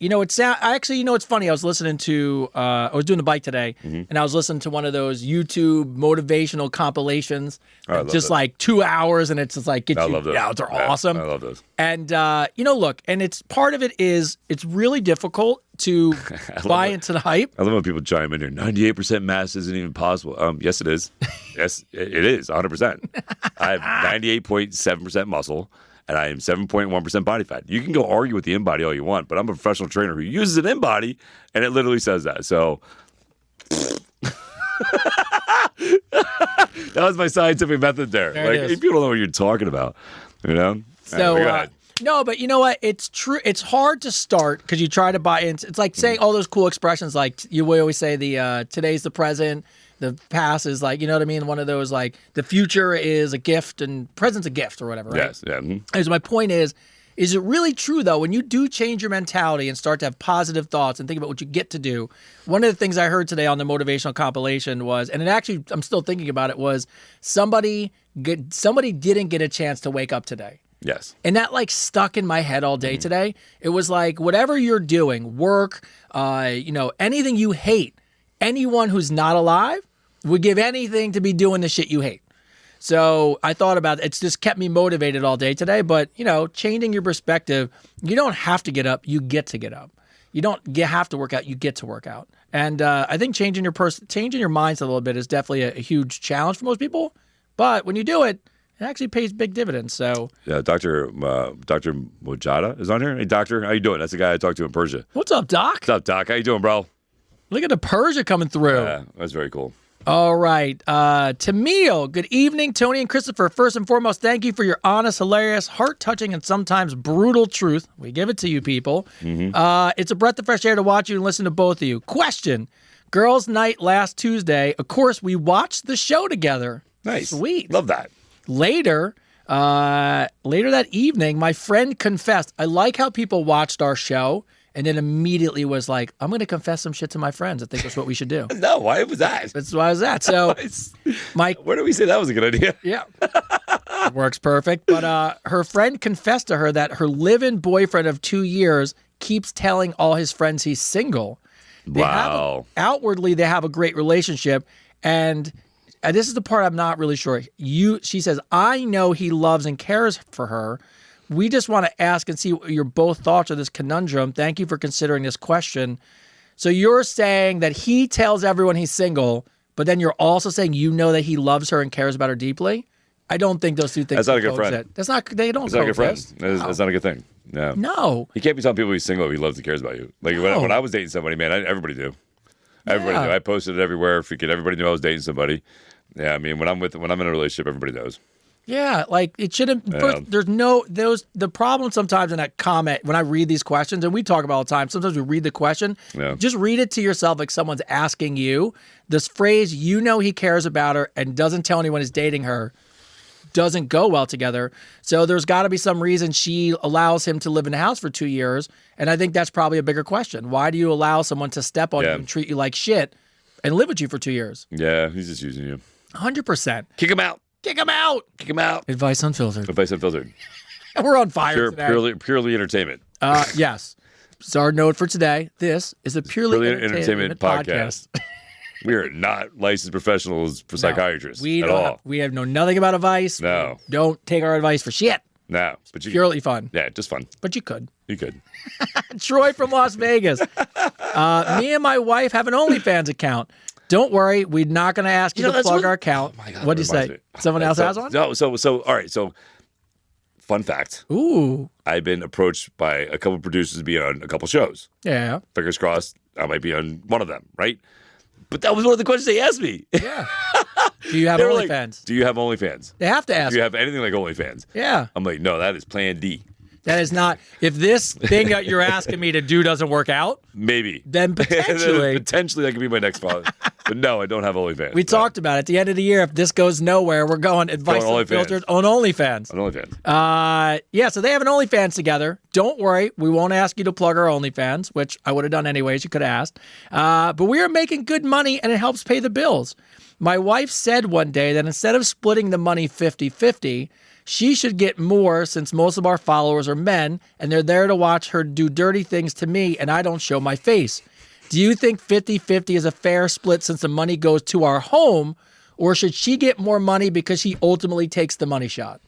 you know, it's funny. I was listening to, I was doing the bike today and I was listening to one of those YouTube motivational compilations, just like 2 hours. And it's just like, get you out. They're awesome. I love those. And, you know, look, and it's part of it is it's really difficult to buy into the hype. I love when people chime in here. 98% mass isn't even possible. Yes, it is. Yes, it is 100%. I have 98.7% muscle. And I am 7.1% body fat. You can go argue with the InBody all you want, but I'm a professional trainer who uses an InBody, and it literally says that. So that was my scientific method there. Like, people don't know what you're talking about, you know? So, no, but you know what? It's true. It's hard to start because you try to buy into. It's like saying all those cool expressions, like we always say today's the present. The past is like, you know what I mean? One of those like the future is a gift and present's a gift or whatever, right? Yes, yeah. So my point is it really true though, when you do change your mentality and start to have positive thoughts and think about what you get to do? One of the things I heard today on the motivational compilation was, and it actually, I'm still thinking about it, was somebody didn't get a chance to wake up today. Yes. And that like stuck in my head all day today. It was like, whatever you're doing, work, you know, anything you hate, anyone who's not alive would give anything to be doing the shit you hate. So I thought about it. It's just kept me motivated all day today. But, you know, changing your perspective, you don't have to get up. You get to get up. You don't have to work out. You get to work out. And I think changing your mindset a little bit is definitely a huge challenge for most people. But when you do it, it actually pays big dividends. So yeah, Dr. Mojada is on here. Hey, doctor, how you doing? That's the guy I talked to in Persia. What's up, Doc? What's up, Doc? How you doing, bro? Look at the Persia coming through. Yeah, that's very cool. All right. Tamil, good evening, Tony and Christopher. First and foremost, thank you for your honest, hilarious, heart-touching, and sometimes brutal truth. We give it to you, people. It's a breath of fresh air to watch you and listen to both of you. Question. Girls' night last Tuesday. Of course, we watched the show together. Nice. Sweet. Love that. Later that evening, my friend confessed. I like how people watched our show and then immediately was like, I'm going to confess some shit to my friends. I think that's what we should do. No, why was that? That's why I was at. So, where do we say that was a good idea? Yeah. Works perfect. But her friend confessed to her that her live-in boyfriend of 2 years keeps telling all his friends he's single. Outwardly, they have a great relationship. And this is the part I'm not really sure. She says, I know he loves and cares for her. We just want to ask and see what your both thoughts of this conundrum. Thank you for considering this question. So you're saying that he tells everyone he's single, but then you're also saying you know that he loves her and cares about her deeply? I don't think those two things. That's not a good friend. That's not. They don't. It's not a good friend. That's not a good thing. No. No. He can't be telling people he's single if he loves and cares about you. Like when I was dating somebody, man, everybody knew. Everybody knew. I posted it everywhere. Everybody knew I was dating somebody. Yeah, I mean, when I'm in a relationship, everybody knows. Yeah, like it shouldn't. First, there's no those. The problem sometimes in that comment when I read these questions, and we talk about all the time. Sometimes we read the question. Yeah. Just read it to yourself like someone's asking you. This phrase, you know, he cares about her and doesn't tell anyone he's dating her, doesn't go well together. So there's got to be some reason she allows him to live in the house for 2 years, and I think that's probably a bigger question. Why do you allow someone to step on you and treat you like shit and live with you for 2 years? Yeah, he's just using you. 100%. Kick him out. Kick him out. Kick him out. Advice unfiltered. Advice unfiltered. We're on fire today. Purely entertainment. Yes. So our note for today, this is a purely entertainment podcast. We are not licensed professionals for psychiatrists at all. We have know nothing about advice. No. Don't take our advice for shit. No. But purely fun. Yeah, just fun. But you could. You could. Troy from Las Vegas. Me and my wife have an OnlyFans account. Don't worry, we're not going to ask you to plug our account. Oh my God, what do you say? Someone else has one? No, so all right, so fun fact. Ooh. I've been approached by a couple producers to be on a couple shows. Yeah. Fingers crossed, I might be on one of them, right? But that was one of the questions they asked me. Yeah. Do you have OnlyFans? Like, do you have OnlyFans? They have to ask. Do you have anything like OnlyFans? Yeah. I'm like, no, that is Plan D. That is not. If this thing that you're asking me to do doesn't work out, maybe. Then potentially. Potentially that could be my next father. But no, I don't have OnlyFans. We talked about it. At the end of the year, if this goes nowhere, we're going Advice Unfiltered on OnlyFans. On OnlyFans. Yeah, so they have an OnlyFans together. Don't worry. We won't ask you to plug our OnlyFans, which I would have done anyways. You could have asked. But we are making good money, and it helps pay the bills. My wife said one day that instead of splitting the money 50-50, she should get more since most of our followers are men, and they're there to watch her do dirty things to me, and I don't show my face. Do you think 50-50 is a fair split since the money goes to our home, or should she get more money because she ultimately takes the money shot?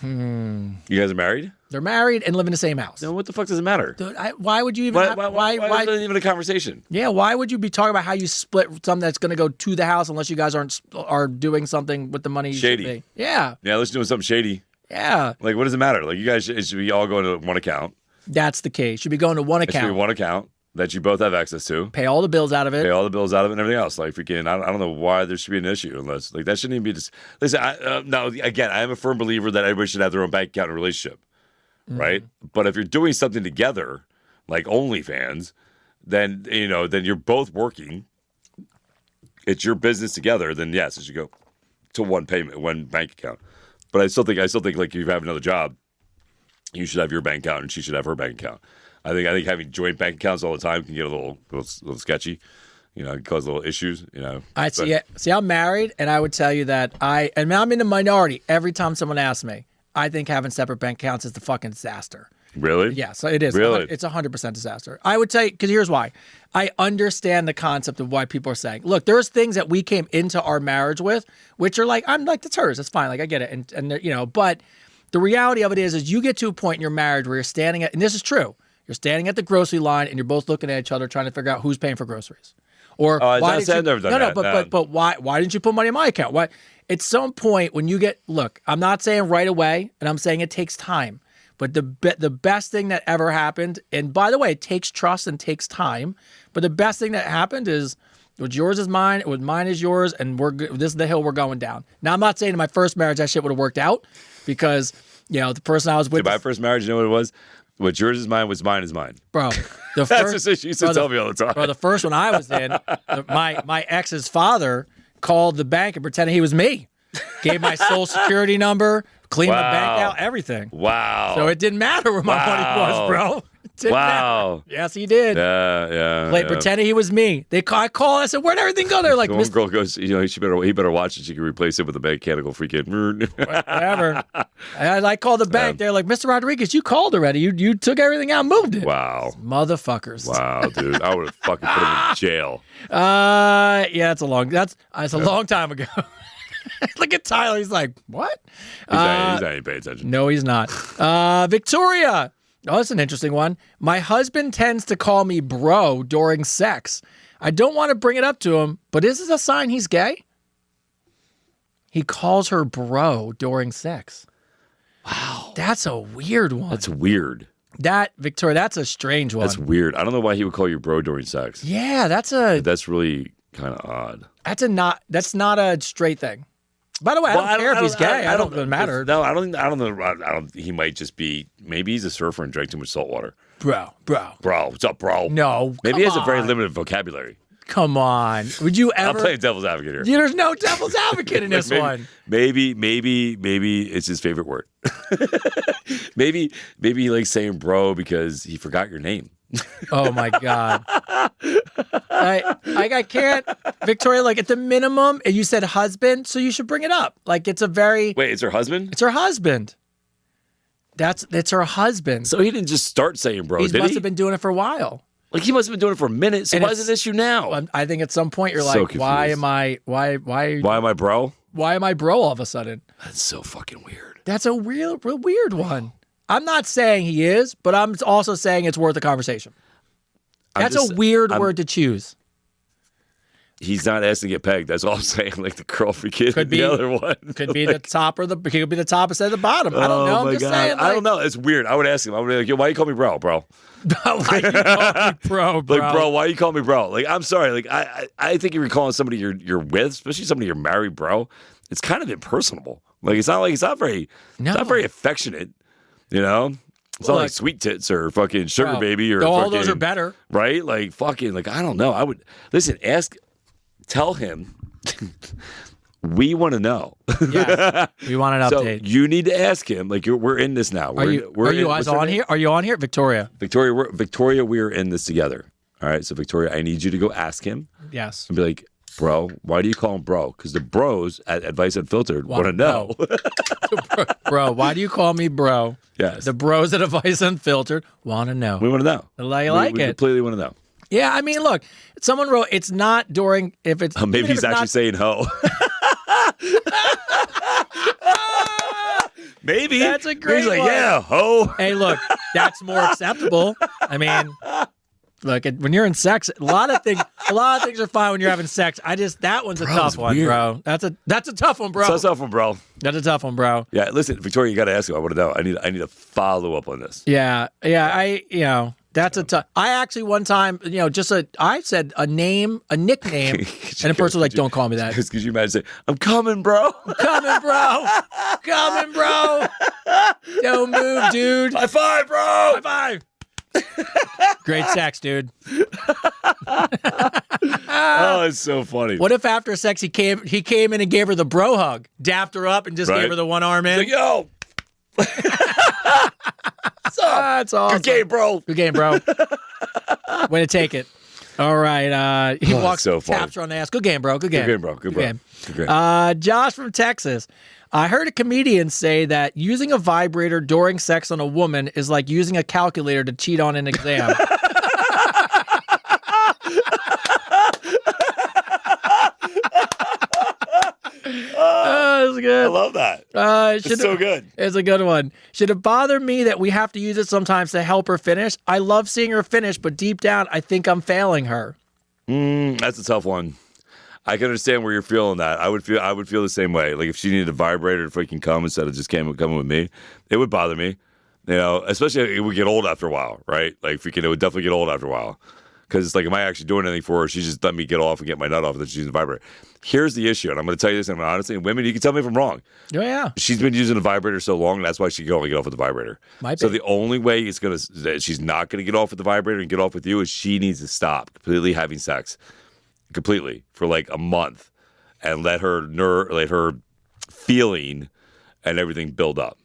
You guys are married? They're married and live in the same house. No, what the fuck does it matter? Dude, why would you even... Why is that even a conversation? Yeah, why would you be talking about how you split something that's going to go to the house unless you guys are doing something with the money you shady. should be? Yeah. Yeah, let's do something shady. Yeah. Like, what does it matter? Like, you guys should be all going to one account. That's the case. Should be going to one account. It should be one account that you both have access to. Pay all the bills out of it. Pay all the bills out of it and everything else. Like, freaking, I don't know why there should be an issue unless, like, that shouldn't even be just. Listen, now, again, I am a firm believer that everybody should have their own bank account in a relationship, right? But if you're doing something together, like OnlyFans, then, then you're both working. It's your business together, then yes, it should go to one bank account. But I still think, like, if you have another job, you should have your bank account and she should have her bank account. I think having joint bank accounts all the time can get a little sketchy, cause little issues, I see. See, I'm married, and I would tell you that I'm in the minority. Every time someone asks me, I think having separate bank accounts is the fucking disaster. Really? Yeah, so it is. Really? It's 100% disaster. I would tell you, because here's why. I understand the concept of why people are saying, look, there's things that we came into our marriage with, which are like, I'm like, that's hers. It's fine. Like, I get it. And but the reality of it is you get to a point in your marriage where you're standing at, and this is true, you're standing at the grocery line and you're both looking at each other trying to figure out who's paying for groceries. Or why did you, but why didn't you put money in my account? Why? At some point when you look, I'm not saying right away, and I'm saying it takes time. But the best thing that ever happened, and by the way, it takes trust and takes time. But the best thing that happened is what's yours is mine, what mine is yours, and this is the hill we're going down. Now, I'm not saying in my first marriage that shit would have worked out because the person I was with. In my first marriage, you know what it was? What's yours is mine, what's mine is mine. Bro, that's what she used to tell me all the time. Bro, the first one I was in, my ex's father called the bank and pretended he was me. Gave my social security number, cleaned my bank out, everything. Wow. So it didn't matter where my money was, bro. Didn't Wow. matter. Yes, he did. Yeah. Pretending he was me. I called. I said, "Where'd everything go?" They're like, The one girl goes, he better watch it. She can replace it with a mechanical freaking. whatever. I called the bank. They're like, "Mr. Rodriguez, you called already. You took everything out, and moved it." Wow. Motherfuckers. Wow, dude. I would have fucking put him in jail. Yeah, it's a long time ago. Look at Tyler. He's like, what? He's not even paying attention. No, he's not. Victoria. Oh, that's an interesting one. My husband tends to call me bro during sex. I don't want to bring it up to him, but is this a sign he's gay? He calls her bro during sex. Wow. That's a weird one. That's weird. Victoria, that's a strange one. That's weird. I don't know why he would call you bro during sex. Yeah, that's really kind of odd. That's not a straight thing. By the way, I don't care if he's gay. I don't doesn't matter. No, I don't know. He might just be. Maybe he's a surfer and drank too much salt water. Bro. Bro, what's up, bro? No, maybe he has a very limited vocabulary. Come on, would you ever? I'm playing devil's advocate here. There's no devil's advocate in this one. Maybe it's his favorite word. maybe he likes saying bro because he forgot your name. Oh my God. I can't, Victoria, like at the minimum, and you said husband, so you should bring it up. Like it's a very. Wait, it's her husband? It's her husband. It's her husband. So he didn't just start saying bro, did he? He must have been doing it for a while. Like he must have been doing it for a minute. So why is it an issue now? I think at some point you're So like, confused. why am I bro? Why am I bro all of a sudden? That's so fucking weird. That's a real weird one. I'm not saying he is, but I'm also saying it's worth a conversation. That's a weird word to choose. He's not asking to get pegged. That's all I'm saying. Like the girl freaking Could be the other one. Could be the top or could be the top instead of the bottom. I don't know. I'm just saying. Like, I don't know. It's weird. I would ask him. I would be like, yo, why you call me bro? Why you call me bro? Like, bro, why you call me bro? Like, I'm sorry. Like, I think if you're calling somebody you're with, especially somebody you're married, bro, it's kind of impersonal. Like, it's not very affectionate. You know, it's not like sweet tits or fucking sugar baby or all fucking, those are better, right? Like fucking like I don't know. I would listen. Tell him. We want to know. Yes, we want an update. So you need to ask him. Like we're in this now. Are you guys on here? Are you on here, Victoria? Victoria, we're in this together. All right. So Victoria, I need you to go ask him. Yes. And be like, bro, why do you call him bro? Because the bros at Advice Unfiltered want to know. Bro, why do you call me bro? Yes. The bros at Advice Unfiltered want to know. We want to know. We it. Completely want to know. Yeah, I mean, look, someone wrote, it's not during, if it's. Maybe he's actually saying ho. Maybe. That's a great He's like, one. yeah, ho. Hey, look, that's more acceptable. I mean, look, when you're in sex, a lot of things are fine when you're having sex. that one's a tough one, weird. bro. That's a tough one, bro. That's a tough one, bro. That's a tough one, bro. Yeah, listen, Victoria, you got to ask him. I want to know. I need to follow up on this. Yeah. That's a tough. I actually one time, I said a nickname, and the person was like, "Don't call me that." Because you imagine saying, "I'm coming, bro. I'm coming, bro. Coming, bro. Don't move, dude. High five, bro. High five." Great sex, dude. Oh, it's so funny. What if after sex he came in and gave her the bro hug, dapped her up, and just gave her the one arm in? Like, yo. That's awesome. Good game, bro. Good game, bro. Way to take it. All right. He walks, so funny. taps her on the ass. Good game, bro. Good game. Good game, bro. Good game. Good game. Josh from Texas. I heard a comedian say that using a vibrator during sex on a woman is like using a calculator to cheat on an exam. That's good. I love that. It's so good. It's a good one. Should it bother me that we have to use it sometimes to help her finish? I love seeing her finish, but deep down, I think I'm failing her. That's a tough one. I can understand where you're feeling that. I would feel the same way. Like if she needed a vibrator to freaking come instead of just coming with me, it would bother me. You know, especially it would get old after a while, right? Like freaking, it would definitely get old after a while. Because it's like, am I actually doing anything for her? She's just letting me get off and get my nut off, and then she's using the vibrator. Here's the issue, and I'm going to tell you this, and honestly, women, you can tell me if I'm wrong. Oh, yeah. She's been using the vibrator so long, that's why she can only get off with the vibrator. So the only way that she's not going to get off with the vibrator and get off with you is she needs to stop completely having sex, completely, for like a month, and let her feeling and everything build up.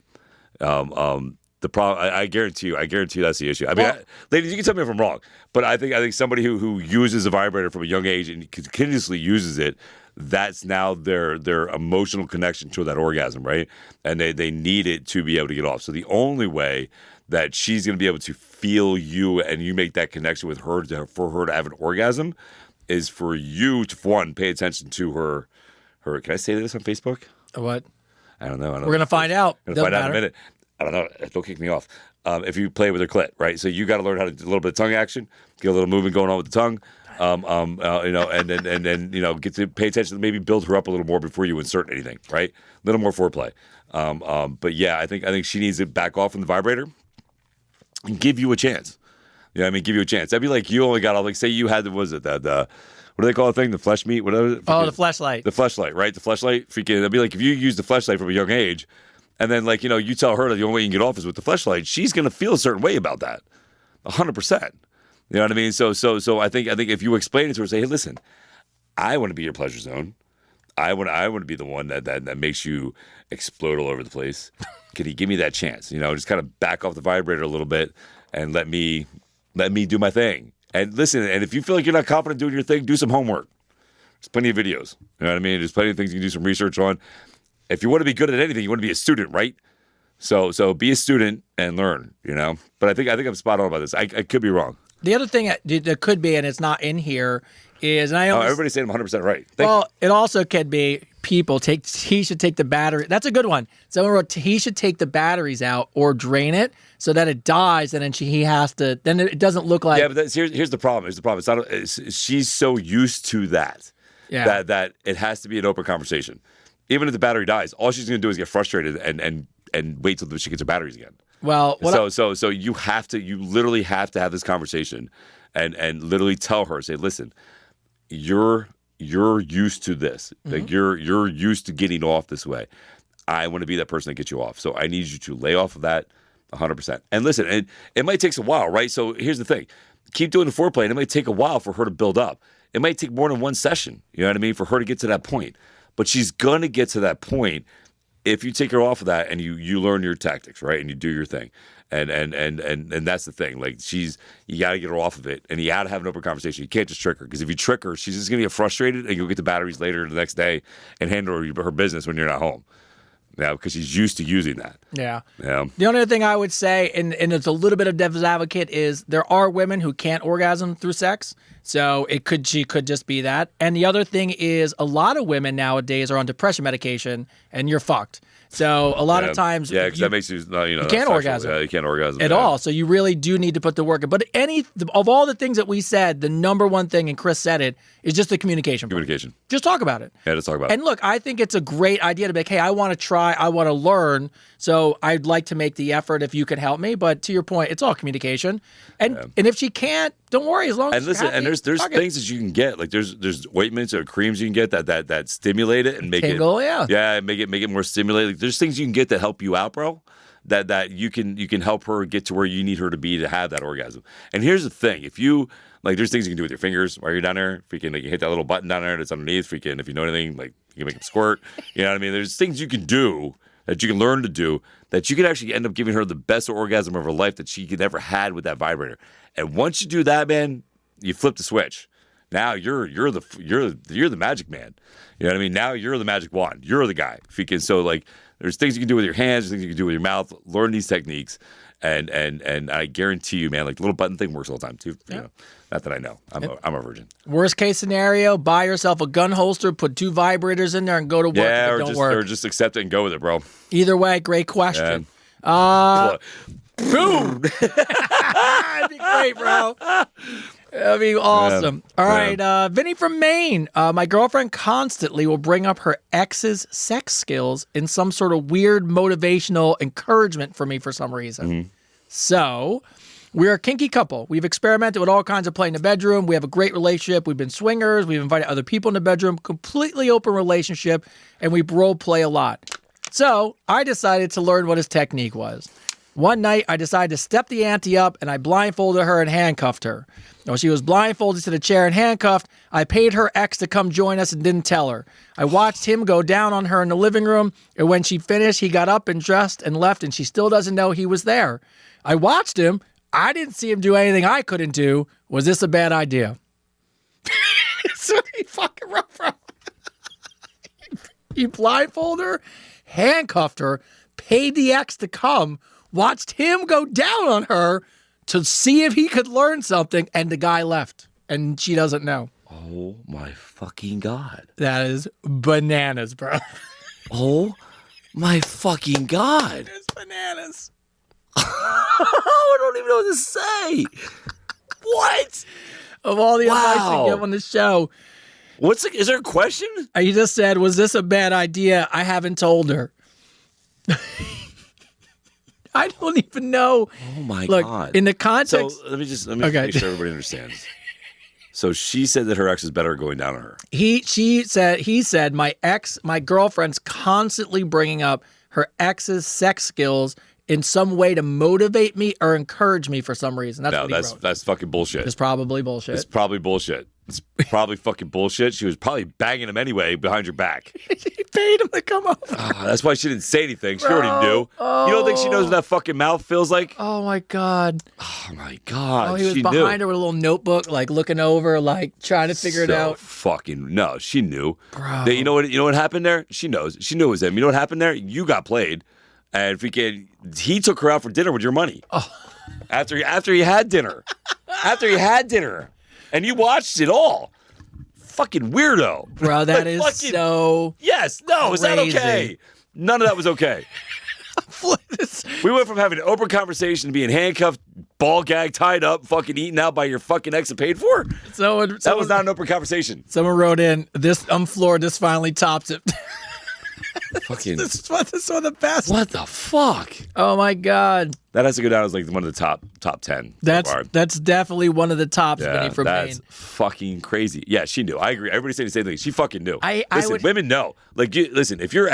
The problem, I guarantee you, that's the issue. I mean, ladies, you can tell me if I'm wrong, but I think somebody who uses a vibrator from a young age and continuously uses it, that's now their emotional connection to that orgasm, right? And they need it to be able to get off. So the only way that she's going to be able to feel you and you make that connection with her for her to have an orgasm is for you to, for one, pay attention to her. Can I say this on Facebook? What? I don't know. We're going to find out. We're going to find out in a minute. I don't know. Don't kick me off. If you play with her clit, right? So you got to learn how to do a little bit of tongue action, get a little movement going on with the tongue, and then get to pay attention to maybe build her up a little more before you insert anything, right? A little more foreplay. But yeah, I think she needs to back off from the vibrator and give you a chance. You know what I mean? Give you a chance. That'd be like you only got, like, say you had, what do they call the thing? The flesh meat? Whatever. Oh, the fleshlight. The fleshlight, right? The fleshlight. Freaking, that'd be like if you use the fleshlight from a young age, and then, like, you tell her that the only way you can get off is with the fleshlight, she's going to feel a certain way about that. 100%. You know what I mean? So I think if you explain it to her, say, hey, listen, I want to be your pleasure zone. I want to be the one that makes you explode all over the place. Can you give me that chance? Just kind of back off the vibrator a little bit and let me do my thing. And listen, and if you feel like you're not confident doing your thing, do some homework. There's plenty of videos. You know what I mean? There's plenty of things you can do some research on. If you want to be good at anything, you want to be a student, right? So be a student and learn, But I think I'm spot on about this. I could be wrong. The other thing that could be, and it's not in here, is, and I always, everybody's saying I'm 100% right. It also could be he should take the battery. That's a good one. Someone wrote he should take the batteries out or drain it so that it dies, and then he has to. Then it doesn't look like. Yeah, but here's the problem. She's so used to that. Yeah. That it has to be an open conversation. Even if the battery dies, all she's going to do is get frustrated and wait till she gets her batteries again. Well, so you literally have to have this conversation, and literally tell her, say, listen, you're used to this, like you're used to getting off this way. I want to be that person that gets you off. So I need you to lay off of that 100%. And listen, it might take a while, right? So here's the thing: keep doing the foreplay, and it might take a while for her to build up. It might take more than one session. You know what I mean? For her to get to that point. But she's gonna get to that point if you take her off of that and you learn your tactics, right? And you do your thing. And that's the thing. Like, you gotta get her off of it, and you gotta have an open conversation. You can't just trick her, because if you trick her, she's just gonna get frustrated, and you'll get the batteries later the next day and handle her business when you're not home. Yeah, because she's used to using that. Yeah. Yeah. The only other thing I would say, and it's a little bit of devil's advocate, is there are women who can't orgasm through sex. So she could just be that. And the other thing is, a lot of women nowadays are on depression medication, and you're fucked. So a lot of times, because that makes you can't orgasm. Yeah, you can't orgasm at all. So you really do need to put the work in. But of all the things that we said, the number one thing, and Chris said it, is just the communication. Communication. Just talk about it. Yeah, just talk about it. And look, I think it's a great idea to be like, hey, I want to try, I want to learn, so I'd like to make the effort if you could help me. But to your point, it's all communication. And if she can't, don't worry, as long as she's happy, and there's things that you can get, like there's ointments or creams you can get that stimulate it and make Tingle, it make it more stimulating. There's things you can get that help you out, bro. That you can help her get to where you need her to be to have that orgasm. And here's the thing: if you there's things you can do with your fingers while you're down there. Freaking, you hit that little button down there that's underneath. Freaking, if you know anything, you can make it squirt. You know what I mean? There's things you can do that you can learn to do that you can actually end up giving her the best orgasm of her life that she could ever had with that vibrator. And once you do that, man, you flip the switch. Now you're the magic man. You know what I mean? Now you're the magic wand. You're the guy. Freaking, so there's things you can do with your hands, there's things you can do with your mouth. Learn these techniques, and I guarantee you, man, the little button thing works all the time too. Yeah. Not that I know. I'm a virgin. Worst case scenario: buy yourself a gun holster, put 2 vibrators in there, and go to work. Yeah, or just accept it and go with it, bro. Either way, great question. Boom! That'd be great, bro. That'd be awesome. All right, Vinny from Maine. My girlfriend constantly will bring up her ex's sex skills in some sort of weird motivational encouragement for me for some reason. Mm-hmm. So, we're a kinky couple. We've experimented with all kinds of play in the bedroom. We have a great relationship. We've been swingers. We've invited other people in the bedroom. Completely open relationship, and we role play a lot. So, I decided to learn what his technique was. One night, I decided to step the ante up, and I blindfolded her and handcuffed her. While she was blindfolded to the chair and handcuffed, I paid her ex to come join us and didn't tell her. I watched him go down on her in the living room, and when she finished, he got up and dressed and left, and she still doesn't know he was there. I watched him. I didn't see him do anything I couldn't do. Was this a bad idea? That's what he fucking wrote from. He blindfolded her, handcuffed her, paid the ex to come, watched him go down on her to see if he could learn something, and the guy left, and she doesn't know. Oh my fucking God. That is bananas, bro. Oh my fucking God. It's bananas. I don't even know what to say. What? Of all the advice Wow. you give on the show, Is there a question? he just said, was this a bad idea? I haven't told her. I don't even know. Oh my Look, God. in the context, So let me make sure everybody understands. So she said that her ex is better going down on her. he said my girlfriend's constantly bringing up her ex's sex skills in some way to motivate me or encourage me for some reason. That's No, what he wrote. that's fucking bullshit. It's probably bullshit. It's probably bullshit. It's probably fucking bullshit. She was probably banging him anyway behind your back. He paid him to come over. That's why she didn't say anything. She already knew. You don't think she knows what that fucking mouth feels like? Oh my God. Oh my God. Oh, he was she behind knew. her with a little notebook, like looking over, like trying to figure it So out. Fucking no, she knew. Bro. You know what happened there? She knows. She knew it was him. You know what happened there? You got played, and he took her out for dinner with your money. Oh. After he had dinner, and you watched it all. Fucking weirdo, Bro, that is fucking, so. Yes, no, is that crazy. okay? None of that was okay. We went from having an open conversation to being handcuffed, ball gag, tied up, fucking eaten out by your fucking ex and paid for. That was not an open conversation. Someone wrote in, I'm floored, this finally tops it. Fucking This is one of the best. what the fuck? Oh my God. That has to go down as like one of the top 10. That's definitely one of the tops, yeah, Vinny, from that's Maine. fucking crazy. Yeah, she knew. I agree. Everybody's saying the same thing. She fucking knew. Listen, women know. Like, listen, if you're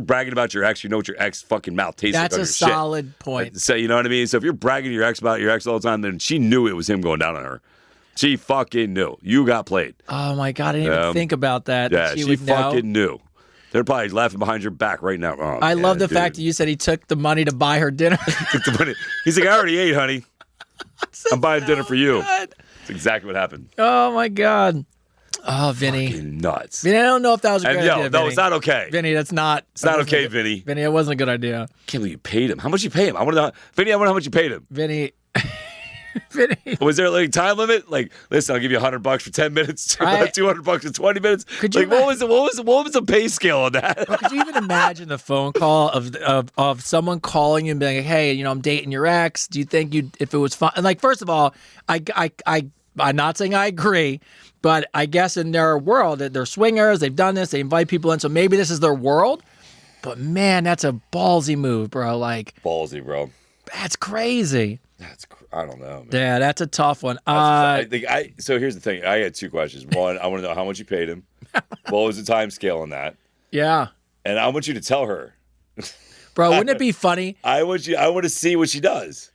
bragging about your ex, you know what your ex fucking mouth tastes like. That's on a your shit. solid point. So you know what I mean. So if you're bragging to your ex about your ex all the time, then she knew it was him going down on her. She fucking knew. You got played. Oh my God, I didn't even think about that. Yeah, she she would know. fucking knew. They're probably laughing behind your back right now. Oh, I love the dude. fact that you said he took the money to buy her dinner. Took the money. He's like, I already ate, honey. I'm buying dinner for you. good. That's exactly what happened. Oh my God. Oh, Vinny. Fucking nuts. Vinny, I don't know if that was a good And idea. no, Vinny. it's not okay. Vinny, that's not. It's not okay, Vinny. Vinny, it wasn't a good idea. Can't believe you paid him. How much you pay him? I want to know, Vinny. I want to know how much you paid him. Vinny. Vinny. Was there like time limit? Like, listen, I'll give you $100 for 10 minutes, $200 for 20 minutes. Could you like, what was the pay scale on that? Could you even imagine the phone call of someone calling you and being like, "Hey, I'm dating your ex. Do you think if it was fun?" And like, first of all, I'm not saying I agree, but I guess in their world, they're swingers. They've done this. They invite people in, so maybe this is their world. But man, that's a ballsy move, bro. Like, Ballsy, bro. that's crazy. I don't know, man. Yeah, that's a tough one. So here's the thing. I had two questions. One, I want to know how much you paid him. What was the time scale on that? Yeah, And I want you to tell her. bro. Wouldn't it be funny? I want to see what she does.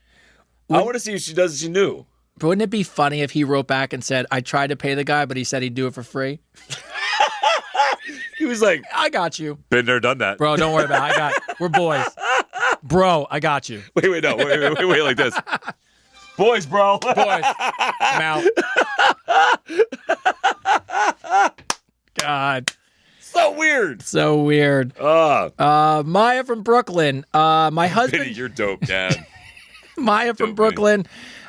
I want to see what she does that she knew. But wouldn't it be funny if he wrote back and said, "I tried to pay the guy, but he said he'd do it for free." He was like, I got you, been there, done that. bro. Don't worry about it. We're boys, bro. I got you, Wait, no. Wait, like this. Boys, bro. boys. I'm out. God, So weird. so weird. Maya from Brooklyn. My husband. Vinny, you're dope, Dad. Maya from Dope, Brooklyn.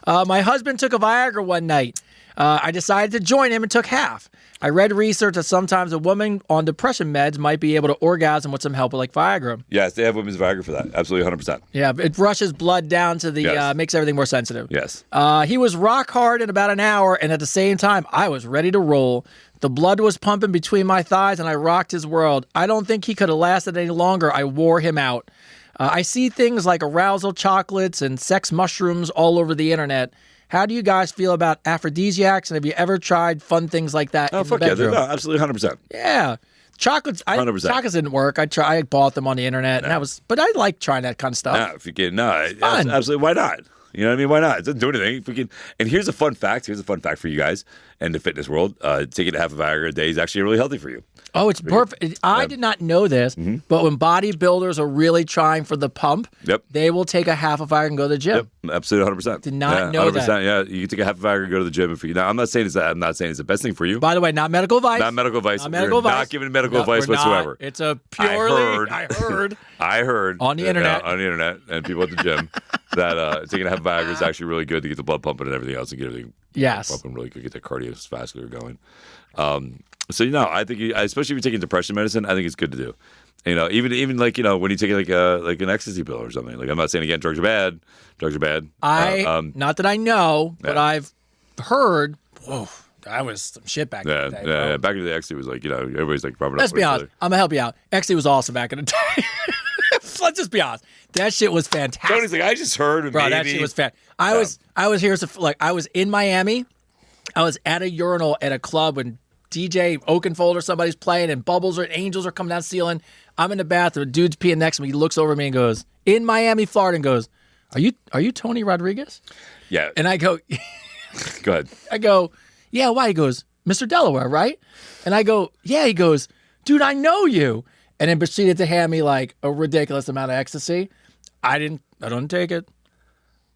My husband took a Viagra one night. I decided to join him and took half. I read research that sometimes a woman on depression meds might be able to orgasm with some help with like Viagra. Yes, they have women's Viagra for that. Absolutely, 100%. Yeah, it rushes blood down to the, Yes. makes everything more sensitive. Yes. He was rock hard in about an hour, and at the same time, I was ready to roll. The blood was pumping between my thighs, and I rocked his world. I don't think he could have lasted any longer. I wore him out. I see things like arousal chocolates and sex mushrooms all over the internet. How do you guys feel about aphrodisiacs, and have you ever tried fun things like that in the Fuck yeah. bedroom? No, absolutely 100%. Yeah. Chocolates, 100%. chocolates didn't work. I bought them on the internet, and but I like trying that kind of stuff. No, if you can, fun. absolutely. Why not? You know what I mean? Why not? It doesn't do anything. If we can, and here's a fun fact. Here's a fun fact for you guys and the fitness world. Taking half a Viagra a day is actually really healthy for you. Oh, it's perfect. I did not know this, but when bodybuilders are really trying for the pump, they will take a half a Viagra and go to the gym. Yep, absolutely, 100%. Did not know 100%, that. Yeah, you can take a half a Viagra and go to the gym if you. Now, I'm not saying it's the best thing for you. By the way, not medical advice. Not medical advice. Not medical advice. Not giving medical advice whatsoever. It's a purely. I heard on the internet, and people at the gym that taking a half a Viagra is actually really good to get the blood pumping and everything else and get everything pumping really good, get that cardiovascular going. So I think especially if you're taking depression medicine, I think it's good to do. Even like when you take like an ecstasy pill or something. Like I'm not saying again, drugs are bad. Drugs are bad. Not that I know, but I've heard. Whoa, that was some shit back in the day. Yeah, back in the day, ecstasy was like everybody's like rubbing. Let's be honest. I'm gonna help you out. Ecstasy was awesome back in the day. Let's just be honest. That shit was fantastic. Tony's like, I just heard. Bro, that shit was fantastic. I was in Miami. I was at a urinal at a club when DJ Oakenfold or somebody's playing and bubbles or angels are coming down the ceiling. I'm in the bathroom. A dude's peeing next to me. He looks over at me and goes, in Miami, Florida, and goes, Are you Tony Rodriguez? Yeah. And I go, Go ahead. I go, yeah, why? He goes, Mr. Delaware, right? And I go, yeah. He goes, dude, I know you. And then proceeded to hand me like a ridiculous amount of ecstasy. I didn't take it.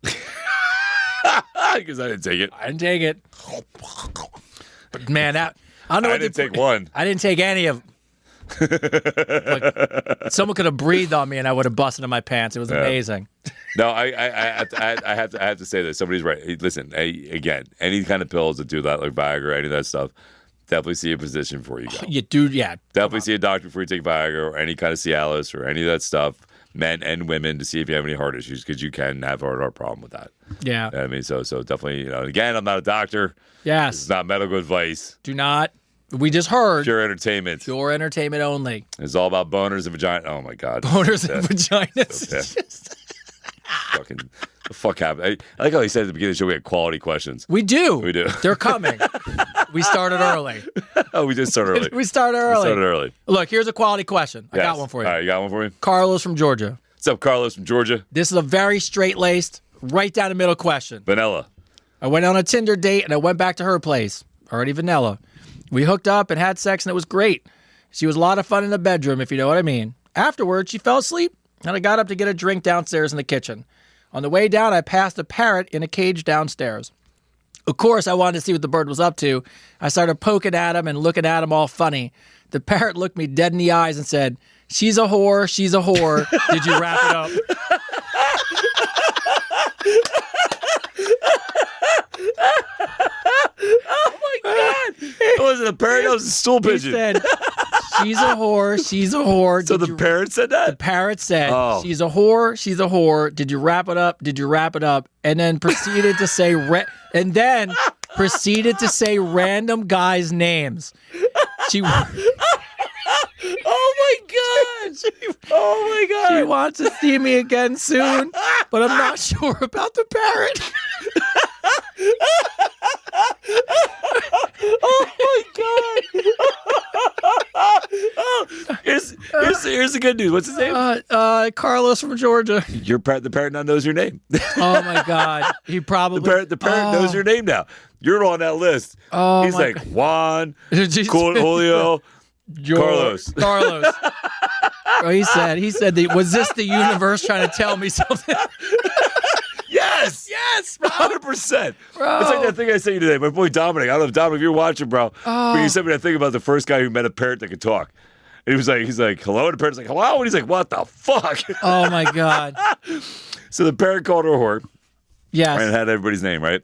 Because I didn't take it. I didn't take it. But man, I don't know. I didn't take one. I didn't take any of. Someone could have breathed on me and I would have busted in my pants. It was amazing. No, I have to say this. Somebody's right. Listen, again, any kind of pills that do that, like Viagra, any of that stuff, definitely see a physician before you go. You do, yeah. Definitely see a doctor before you take Viagra or any kind of Cialis or any of that stuff, men and women, to see if you have any heart issues, because you can have a heart problem with that. Yeah. You know what I mean, so definitely, again, I'm not a doctor. Yes. This is not medical advice. Do not. We just heard. Pure entertainment. Pure entertainment only. It's all about boners and vagina. Oh, my God. Boners and vaginas. So fucking, the fuck happened? I like how he said at the beginning of the show we had quality questions. We do. We do. They're coming. We started early. Oh, we did start early. We started early. Look, here's a quality question. Yes. I got one for you. All right, you got one for me? Carlos from Georgia. What's up, Carlos from Georgia? This is a very straight-laced, right down the middle question. Vanilla. I went on a Tinder date and I went back to her place. Already vanilla. We hooked up and had sex and it was great. She was a lot of fun in the bedroom, if you know what I mean. Afterwards, she fell asleep and I got up to get a drink downstairs in the kitchen. On the way down, I passed a parrot in a cage downstairs. Of course, I wanted to see what the bird was up to. I started poking at him and looking at him all funny. The parrot looked me dead in the eyes and said, she's a whore, she's a whore. Did you wrap it up? Oh, my God. It wasn't a parrot, it was a stool pigeon. He said, she's a whore, she's a whore. So the parrot said that? The parrot said, she's a whore, she's a whore. Did you wrap it up? Did you wrap it up? And then proceeded to say, random guys' names. She. Oh my God! Oh my God! She wants to see me again soon, but I'm not sure about the parrot. Oh my God! Here's the good news. What's his name? Carlos from Georgia. The parrot now knows your name. Oh my God! He probably the parrot knows your name now. You're on that list. Oh, he's like God. Juan, Julio. Carlos. Oh, he said, was this the universe trying to tell me something? Yes, bro. 100%. Bro. It's like that thing I sent you today. My boy Dominic. I don't know if Dominic, if you're watching, bro. But you sent me that thing about the first guy who met a parrot that could talk. And he's like, hello. And the parrot's like, hello. And he's like, what the fuck? Oh my God. So the parrot called her a whore. Yes. And had everybody's name, right?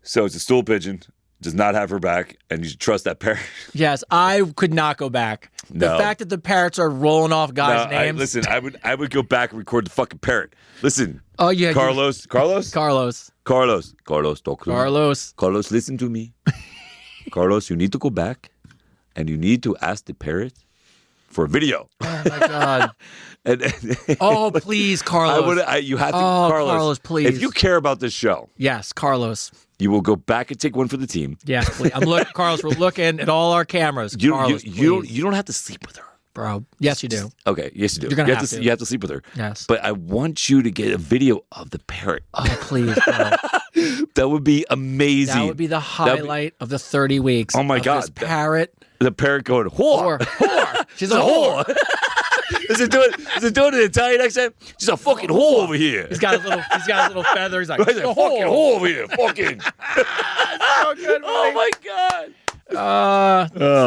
So it's a stool pigeon. Does not have her back, and you should trust that parrot. Yes, I could not go back. The fact that the parrots are rolling off guys' names. Listen, I would go back and record the fucking parrot. Listen. Oh yeah, Carlos. Carlos, talk to me. Carlos, listen to me. Carlos, you need to go back, and you need to ask the parrot for a video. Oh my God. Oh please, Carlos. You have to, Carlos. Carlos, please. If you care about this show, yes, Carlos. You will go back and take one for the team. Yes, please. Carlos, we're looking at all our cameras. Carlos, you don't have to sleep with her. Bro, yes, you do. Okay, yes, you do. You're gonna have to. You have to sleep with her. Yes. But I want you to get a video of the parrot. Oh, please, bro. That would be amazing. That would be the highlight of the 30 weeks. Oh, my of God. This parrot. The parrot going, whore. Whore. She's a whore. Is it doing an Italian accent? She's a fucking whore over here. He's got his little feather. He's like, He's a fucking whore over here. Fucking. so good, Oh, my God.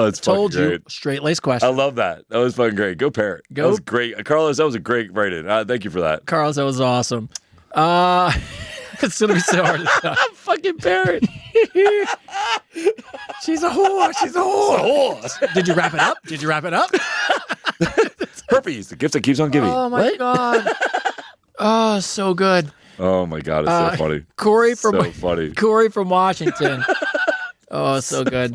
It's told fucking you, great. straight-laced question. I love that. That was fucking great. Go parrot. Go. That was great. Carlos, that was a great write-in. Thank you for that. Carlos, that was awesome. It's going to be so hard to stop. Fucking parrot. She's a whore. She's a whore. Did you wrap it up? Herpes, the gift that keeps on giving. Oh, my God. Oh, so good. Oh, my God. It's so funny. Corey from Washington. Oh, so good.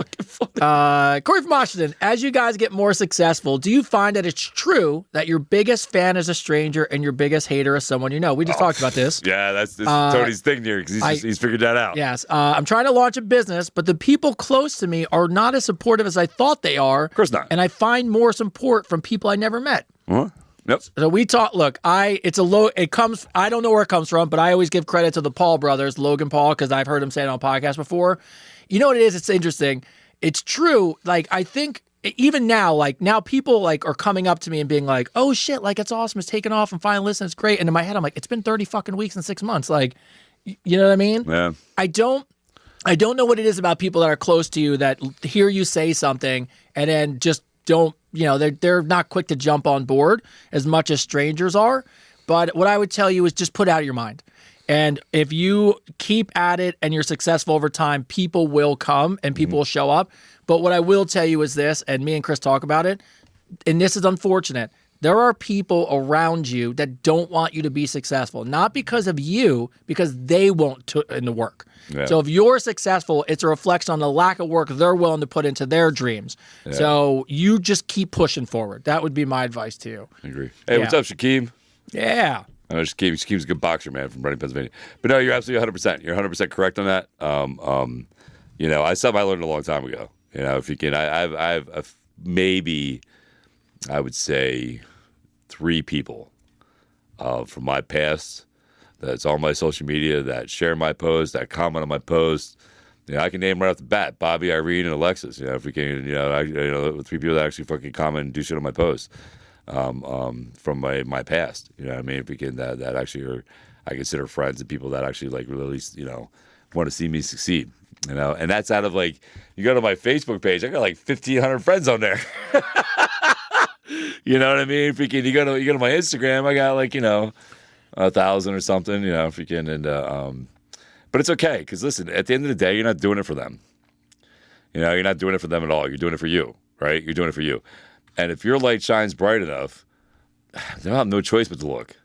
Corey from Washington, as you guys get more successful, do you find that it's true that your biggest fan is a stranger and your biggest hater is someone you know? We just talked about this. Yeah, that's Tony's thing here because he's figured that out. Yes. I'm trying to launch a business, but the people close to me are not as supportive as I thought they are. Of course not. And I find more support from people I never met. Huh? Yep. So we talk. Look, it comes. I don't know where it comes from, but I always give credit to the Paul brothers, Logan Paul, because I've heard him say it on podcasts before. You know what it is? It's interesting. It's true. Like, I think even now, like now people like are coming up to me and being like, oh shit, like it's awesome. It's taken off and finally listen. It's great. And in my head, I'm like, it's been 30 fucking weeks and 6 months. Like, you know what I mean? Yeah. I don't know what it is about people that are close to you that hear you say something and then just don't, they're not quick to jump on board as much as strangers are. But what I would tell you is just put it out of your mind. And if you keep at it and you're successful over time, people will come and people will show up. But what I will tell you is this, and me and Chris talk about it, and this is unfortunate. There are people around you that don't want you to be successful, not because of you, because they won't put in the work. Yeah. So if you're successful, it's a reflection on the lack of work they're willing to put into their dreams. Yeah. So you just keep pushing forward. That would be my advice to you. I agree. Hey, what's up, Shaquem? Yeah. Shaquem's a good boxer, man, from Reading, Pennsylvania. But no, you're absolutely 100%. You're 100% correct on that. Something I learned a long time ago. If you can, I've maybe, I would say, 3 people from my past that's on my social media that share my post, that comment on my post. I can name right off the bat: Bobby, Irene, and Alexis. If we can, 3 people that actually fucking comment and do shit on my post. From my past, if we can, that actually are, I consider friends and people that actually like really, want to see me succeed, and that's out of like, you go to my Facebook page, I got like 1,500 friends on there. You know what I mean? Freaking, you go to my Instagram, I got like, 1,000 or something, freaking, but it's okay. Cause listen, at the end of the day, you're not doing it for them. You're not doing it for them at all. You're doing it for you, right? You're doing it for you. And if your light shines bright enough, they'll have no choice but to look.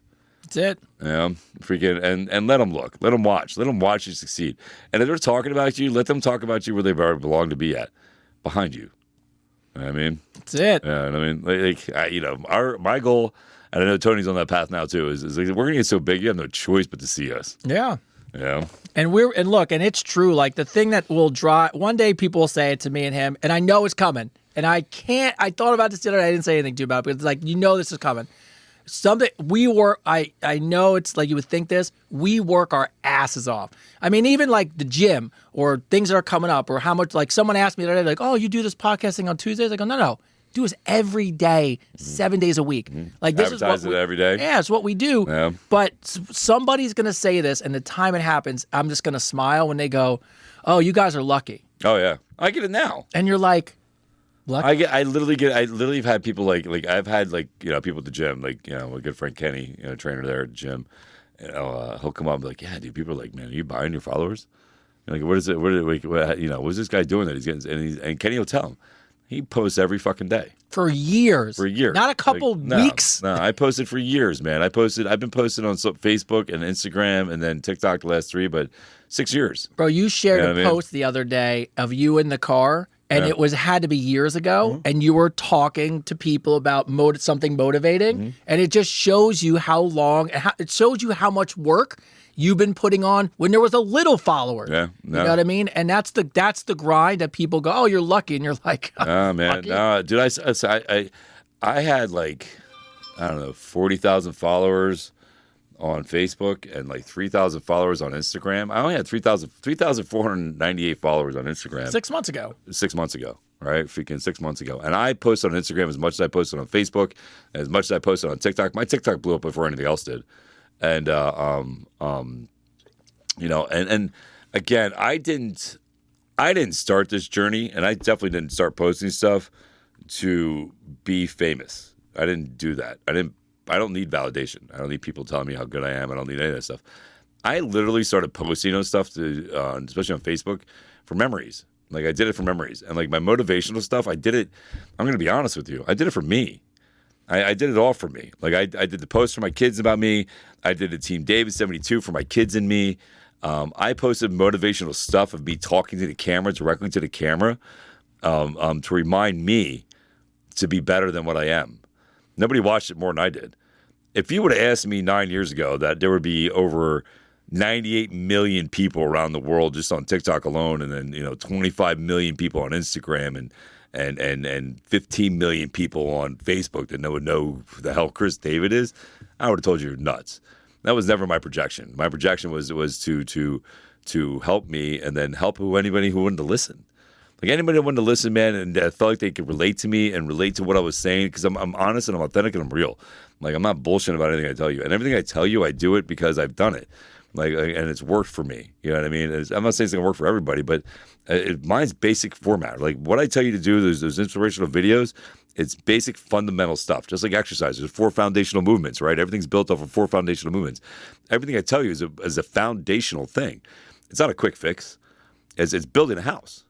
That's it. Freaking, and let them look. Let them watch. Let them watch you succeed. And if they're talking about you, let them talk about you where they belong to be at, behind you. You know what I mean? That's it. Yeah, my goal, and I know Tony's on that path now too, is like, we're gonna get so big, you have no choice but to see us. Yeah. Yeah. And look, and it's true. Like the thing that will drive, one day people will say it to me and him, and I know it's coming. And I thought about this the other day. I didn't say anything to you about it, but it's like, this is coming. I know it's like you would think this. We work our asses off. I mean, even like the gym or things that are coming up or how much, like someone asked me the other day, like, oh, you do this podcasting on Tuesdays? I go, no. Do this every day, 7 days a week. Like this Advertise is what it every day. Yeah, it's what we do. Yeah. But somebody's going to say this, and the time it happens, I'm just going to smile when they go, oh, you guys are lucky. Oh, yeah. I get it now. And you're like, lucky? I literally have had people like I've had like, people at the gym, like, my good friend Kenny, trainer there at the gym, he'll come up and be like, yeah, dude, people are like, man, are you buying your followers? Like, what is it? What's this guy doing that he's getting? And Kenny will tell him. He posts every fucking day. For years. Not a couple weeks. No, I posted for years, man. I've been posting on Facebook and Instagram and then TikTok the last 3, but 6 years. Bro, you shared a post the other day of you in the car, and it had to be years ago, and you were talking to people about something motivating, and it just shows you how long, it shows you how much work you've been putting on when there was a little follower. Yeah, no. You know what I mean? And that's the grind that people go, oh, you're lucky. And you're like, Oh, man. lucky? No, dude, I had like, I don't know, 40,000 followers on Facebook and like 3,000 followers on Instagram. I only had 3,498 followers on Instagram 6 months ago. 6 months ago, right? Freaking 6 months ago. And I posted on Instagram as much as I posted on Facebook, as much as I posted on TikTok. My TikTok blew up before anything else did. And, you know, and again, I didn't start this journey, and I definitely didn't start posting stuff to be famous. I didn't do that. I don't need validation. I don't need people telling me how good I am. I don't need any of that stuff. I literally started posting on stuff to, especially on Facebook, for memories. Like I did it for memories, and like my motivational stuff, I did it. I'm going to be honest with you. I did it for me. I did it all for me. Like I did the post for my kids about me. I did the Team David 72 for my kids and me. I posted motivational stuff of me talking to the camera, directly to the camera, to remind me to be better than what I am. Nobody watched it more than I did. If you would have asked me 9 years ago that there would be over 98 million people around the world just on TikTok alone, and then 25 million people on Instagram, and 15 million people on Facebook that would know who the hell Chris David is, I would have told you you're nuts. That was never my projection. My projection was to help me and then help anybody who wanted to listen. Like anybody that wanted to listen, man, and felt like they could relate to me and relate to what I was saying, because I'm honest and I'm authentic and I'm real. Like I'm not bullshitting about anything I tell you. And everything I tell you, I do it because I've done it. Like, and it's worked for me. You know what I mean? I'm not saying it's gonna work for everybody, but mine's basic format. Like what I tell you to do, those inspirational videos, it's basic fundamental stuff, just like exercise. There's 4 foundational movements, right? Everything's built off of 4 foundational movements. Everything I tell you is a foundational thing. It's not a quick fix. It's building a house.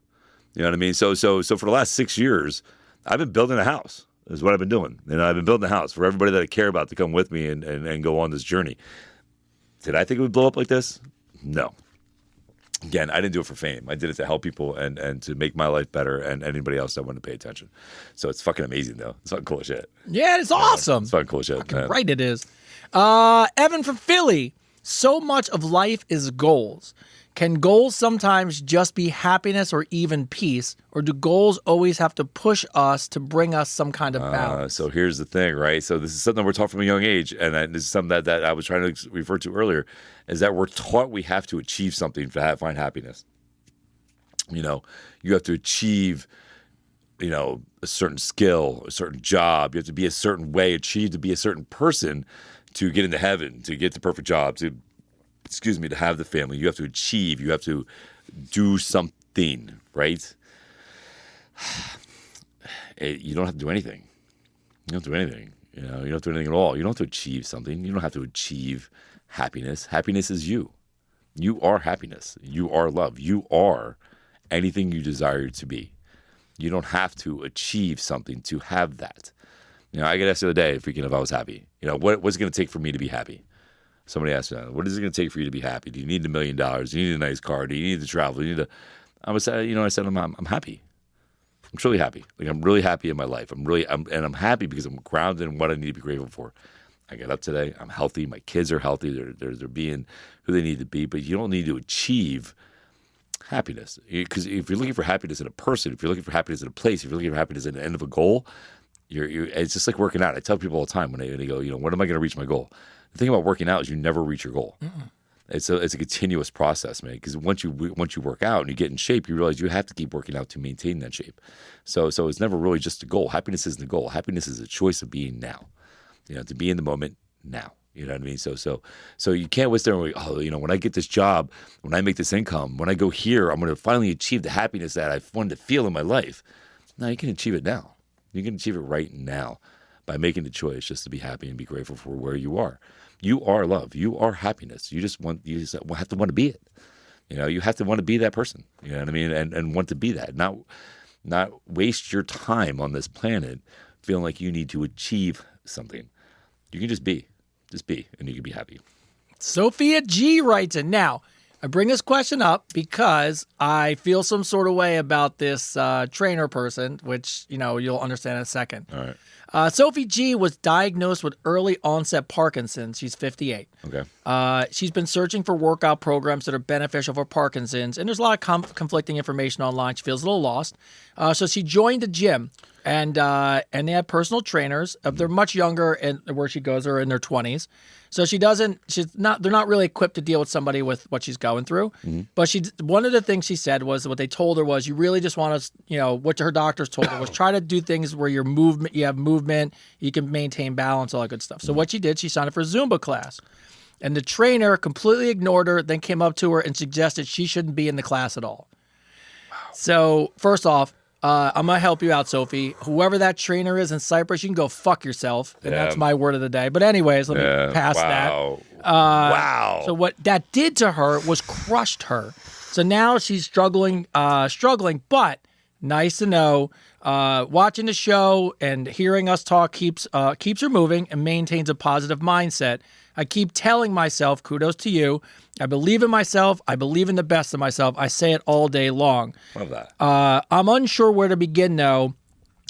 You know what I mean? So for the last 6 years, I've been building a house. Is what I've been doing. I've been building a house for everybody that I care about to come with me and go on this journey. Did I think it would blow up like this? No. Again, I didn't do it for fame. I did it to help people and to make my life better and anybody else that wanted to pay attention. So it's fucking amazing, though. It's fucking cool as shit. Yeah, it's awesome. It's fucking cool as shit. Fucking right it is. Evan from Philly. So much of life is goals. Can goals sometimes just be happiness or even peace, or do goals always have to push us to bring us some kind of balance? So here's the thing, right? So this is something we're taught from a young age, and this is something that I was trying to refer to earlier, is that we're taught we have to achieve something to find happiness. You have to achieve, a certain skill, a certain job. You have to be a certain way, achieve to be a certain person to get into heaven, to get the perfect job, to have the family. You have to achieve. You have to do something, right? You don't have to do anything. You don't have to do anything. You don't have to do anything at all. You don't have to achieve something. You don't have to achieve happiness. Happiness is you. You are happiness. You are love. You are anything you desire to be. You don't have to achieve something to have that. I get asked the other day, if I was happy. What's it going to take for me to be happy? Somebody asked me, what is it going to take for you to be happy? Do you need $1 million? Do you need a nice car? Do you need to travel? Do you need to... I said, I'm happy. I'm truly happy. Like I'm really happy in my life. I'm happy because I'm grounded in what I need to be grateful for. I got up today. I'm healthy. My kids are healthy. They're being who they need to be. But you don't need to achieve happiness, because if you're looking for happiness in a person, if you're looking for happiness in a place, if you're looking for happiness at the end of a goal, it's just like working out. I tell people all the time when they go, when am I going to reach my goal? The thing about working out is you never reach your goal. Mm-mm. It's a continuous process, man. Because once you work out and you get in shape, you realize you have to keep working out to maintain that shape. So it's never really just a goal. Happiness isn't a goal. Happiness is a choice of being now. To be in the moment now. You know what I mean? So you can't sit there and go, when I get this job, when I make this income, when I go here, I'm going to finally achieve the happiness that I've wanted to feel in my life. No, you can achieve it now. You can achieve it right now by making the choice just to be happy and be grateful for where you are. You are love. You are happiness. You just have to want to be it. You have to want to be that person. You know what I mean? And want to be that. Not waste your time on this planet feeling like you need to achieve something. You can just be, and you can be happy. Sophia G writes in. Now, I bring this question up because I feel some sort of way about this trainer person, which, you'll understand in a second. All right. Sophie G was diagnosed with early onset Parkinson's. She's 58. Okay. She's been searching for workout programs that are beneficial for Parkinson's, and there's a lot of conflicting information online. She feels a little lost. So she joined a gym, and they have personal trainers. They're much younger, and where she goes are in their 20s. So they're not really equipped to deal with somebody with what she's going through. But one of the things she said was, what they told her was, you really just want to, what her doctors told her was, try to do things where you have movement, you can maintain balance, all that good stuff. So what she did, she signed up for a Zumba class. And the trainer completely ignored her, then came up to her and suggested she shouldn't be in the class at all. Wow. So first off, I'm going to help you out, Sophie. Whoever that trainer is in Cyprus, you can go fuck yourself. And that's my word of the day. But anyways, let me pass that. Wow. So what that did to her was crushed her. So now she's struggling, but nice to know. Watching the show and hearing us talk keeps her moving and maintains a positive mindset. I keep telling myself, kudos to you, I believe in myself. I believe in the best of myself. I say it all day long. Love that. I'm unsure where to begin, though.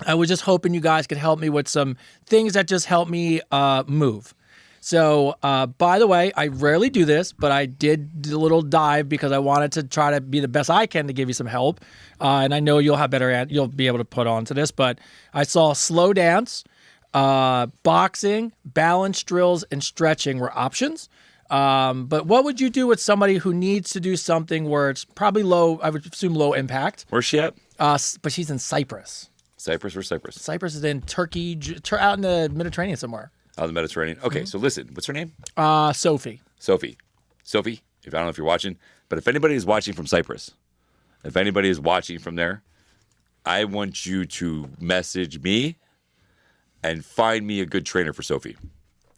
I was just hoping you guys could help me with some things that just help me move. So, by the way, I rarely do this, but I did do a little dive because I wanted to try to be the best I can to give you some help. And I know you'll be able to put on to this, but I saw slow dance, boxing, balance drills, and stretching were options. But what would you do with somebody who needs to do something where it's probably low, I would assume low impact? Where's she at? But she's in Cyprus. Cyprus? Where's Cyprus? Cyprus is in Turkey, out in the Mediterranean somewhere. Out in the Mediterranean. Okay, so listen, what's her name? Sophie. Sophie, if I don't know if you're watching, but if anybody is watching from Cyprus, if anybody is watching from there, I want you to message me and find me a good trainer for Sophie.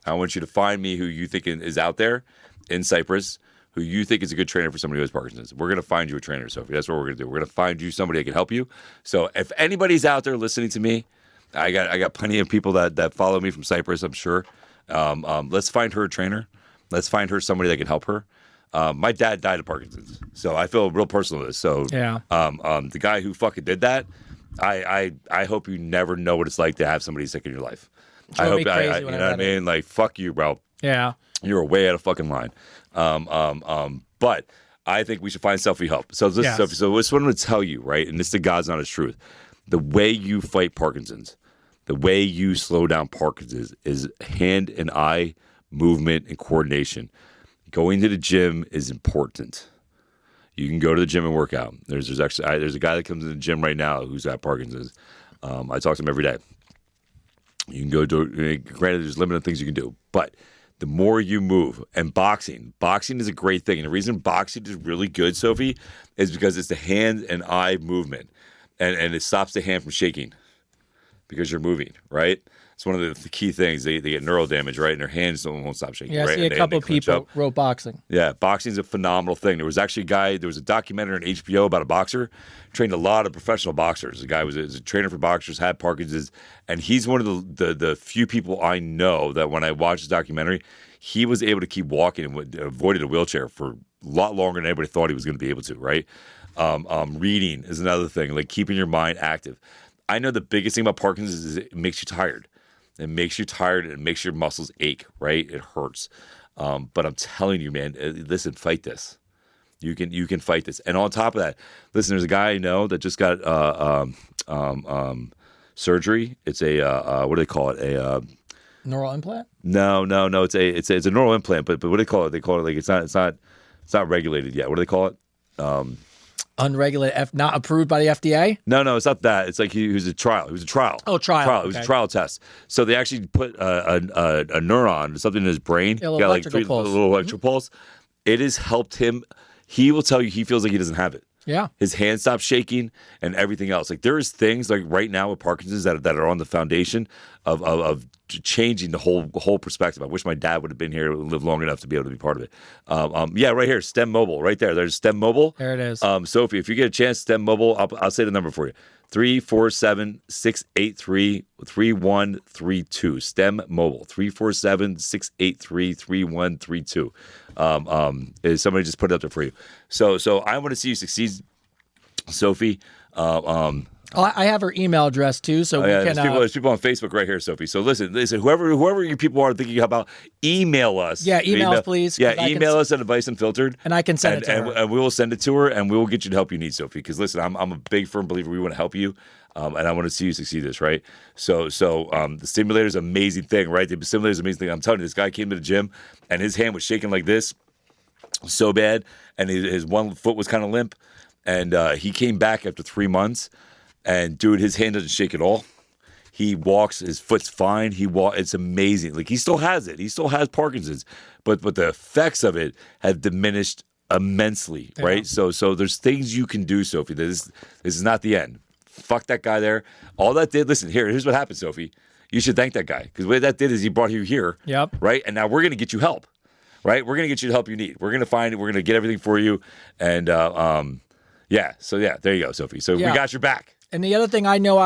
I want you to find me who you think is out there in Cyprus, who you think is a good trainer for somebody who has Parkinson's. We're going to find you a trainer, Sophie. That's what we're going to do. We're going to find you somebody that can help you. So if anybody's out there listening to me, I got plenty of people that follow me from Cyprus, I'm sure. Let's find her a trainer. Let's find her somebody that can help her. My dad died of Parkinson's, so I feel real personal with this. So yeah. The guy who fucking did that, I hope you never know what it's like to have somebody sick in your life. I hope, you know what I mean? Like, fuck you, bro. Yeah. You're way out of fucking line. But I think we should find Sophie help. So this, Yes. Sophie, so this is what I'm going to tell you, right? And this is the God's honest truth. The way you fight Parkinson's, the way you slow down Parkinson's is hand and eye movement and coordination. Going to the gym is important. You can go to the gym and work out. There's a guy that comes in the gym right now who's got Parkinson's. I talk to him every day. You can go do. Granted, there's limited things you can do, but the more you move, and boxing is a great thing. And the reason boxing is really good, Sophie, is because it's the hand and eye movement, and it stops the hand from shaking because you're moving, right? It's one of the key things. They get neural damage, right? And their hands won't stop shaking. Yeah, I right? see a couple of people wrote boxing. Yeah, boxing's a phenomenal thing. There was actually there was a documentary on HBO about a boxer, trained a lot of professional boxers. The guy was a trainer for boxers, had Parkinson's, and he's one of the few people I know that when I watched this documentary, he was able to keep walking and avoided a wheelchair for a lot longer than anybody thought he was going to be able to, right? Reading is another thing, like keeping your mind active. I know the biggest thing about Parkinson's is it makes you tired. It makes you tired and it makes your muscles ache, right? It hurts. But I'm telling you, man, listen, fight this. You can fight this. And on top of that, listen, there's a guy I know that just got surgery. It's a what do they call it? A neural implant? No. It's a neural implant, but what do they call it? They call it like it's not regulated yet. What do they call it? Unregulated, not approved by the FDA? No, it's not that. It's like he was a trial. It was a trial. Oh, trial. It was a trial test. So they actually put a neuron, something in his brain. A little electrical pulse. A little electrical pulse. It has helped him. He will tell you he feels like he doesn't have it. Yeah. His hand stops shaking and everything else. Like there is things like right now with Parkinson's that are on the foundation of changing the whole perspective. I wish my dad would have been here and lived long enough to be able to be part of it. Yeah, right here, STEM Mobile, right there. There's STEM Mobile. There it is. Sophie, if you get a chance, STEM Mobile, I'll say the number for you. 347-683-3132. STEM Mobile, 347-683-3132. Is somebody just put it up there for you. So I want to see you succeed, Sophie. I have her email address too, so we can. There's people on Facebook right here, Sophie. So listen, whoever you people are thinking about, email us. Yeah, email us, please. Yeah, email us at Advice Unfiltered, and I can send it to her, and we will send it to her, and we will get you the help you need, Sophie. Because listen, I'm a big firm believer. We want to help you. And I want to see you succeed this, right? So the stimulator is an amazing thing, right? The stimulator is an amazing thing. I'm telling you, this guy came to the gym, and his hand was shaking like this, so bad, and his one foot was kind of limp, and he came back after 3 months, and dude, his hand doesn't shake at all. He walks, his foot's fine. It's amazing. Like, he still has it. He still has Parkinson's, but the effects of it have diminished immensely, right? So there's things you can do, Sophie. This is not the end. Fuck that guy there. All that did, listen, here's what happened, Sophie. You should thank that guy, because what that did is he brought you here. Yep. Right? And now we're going to get you help. Right? We're going to get you the help you need. We're going to find it. We're going to get everything for you. And, yeah. So, yeah, there you go, Sophie. So we got your back. And the other thing I know,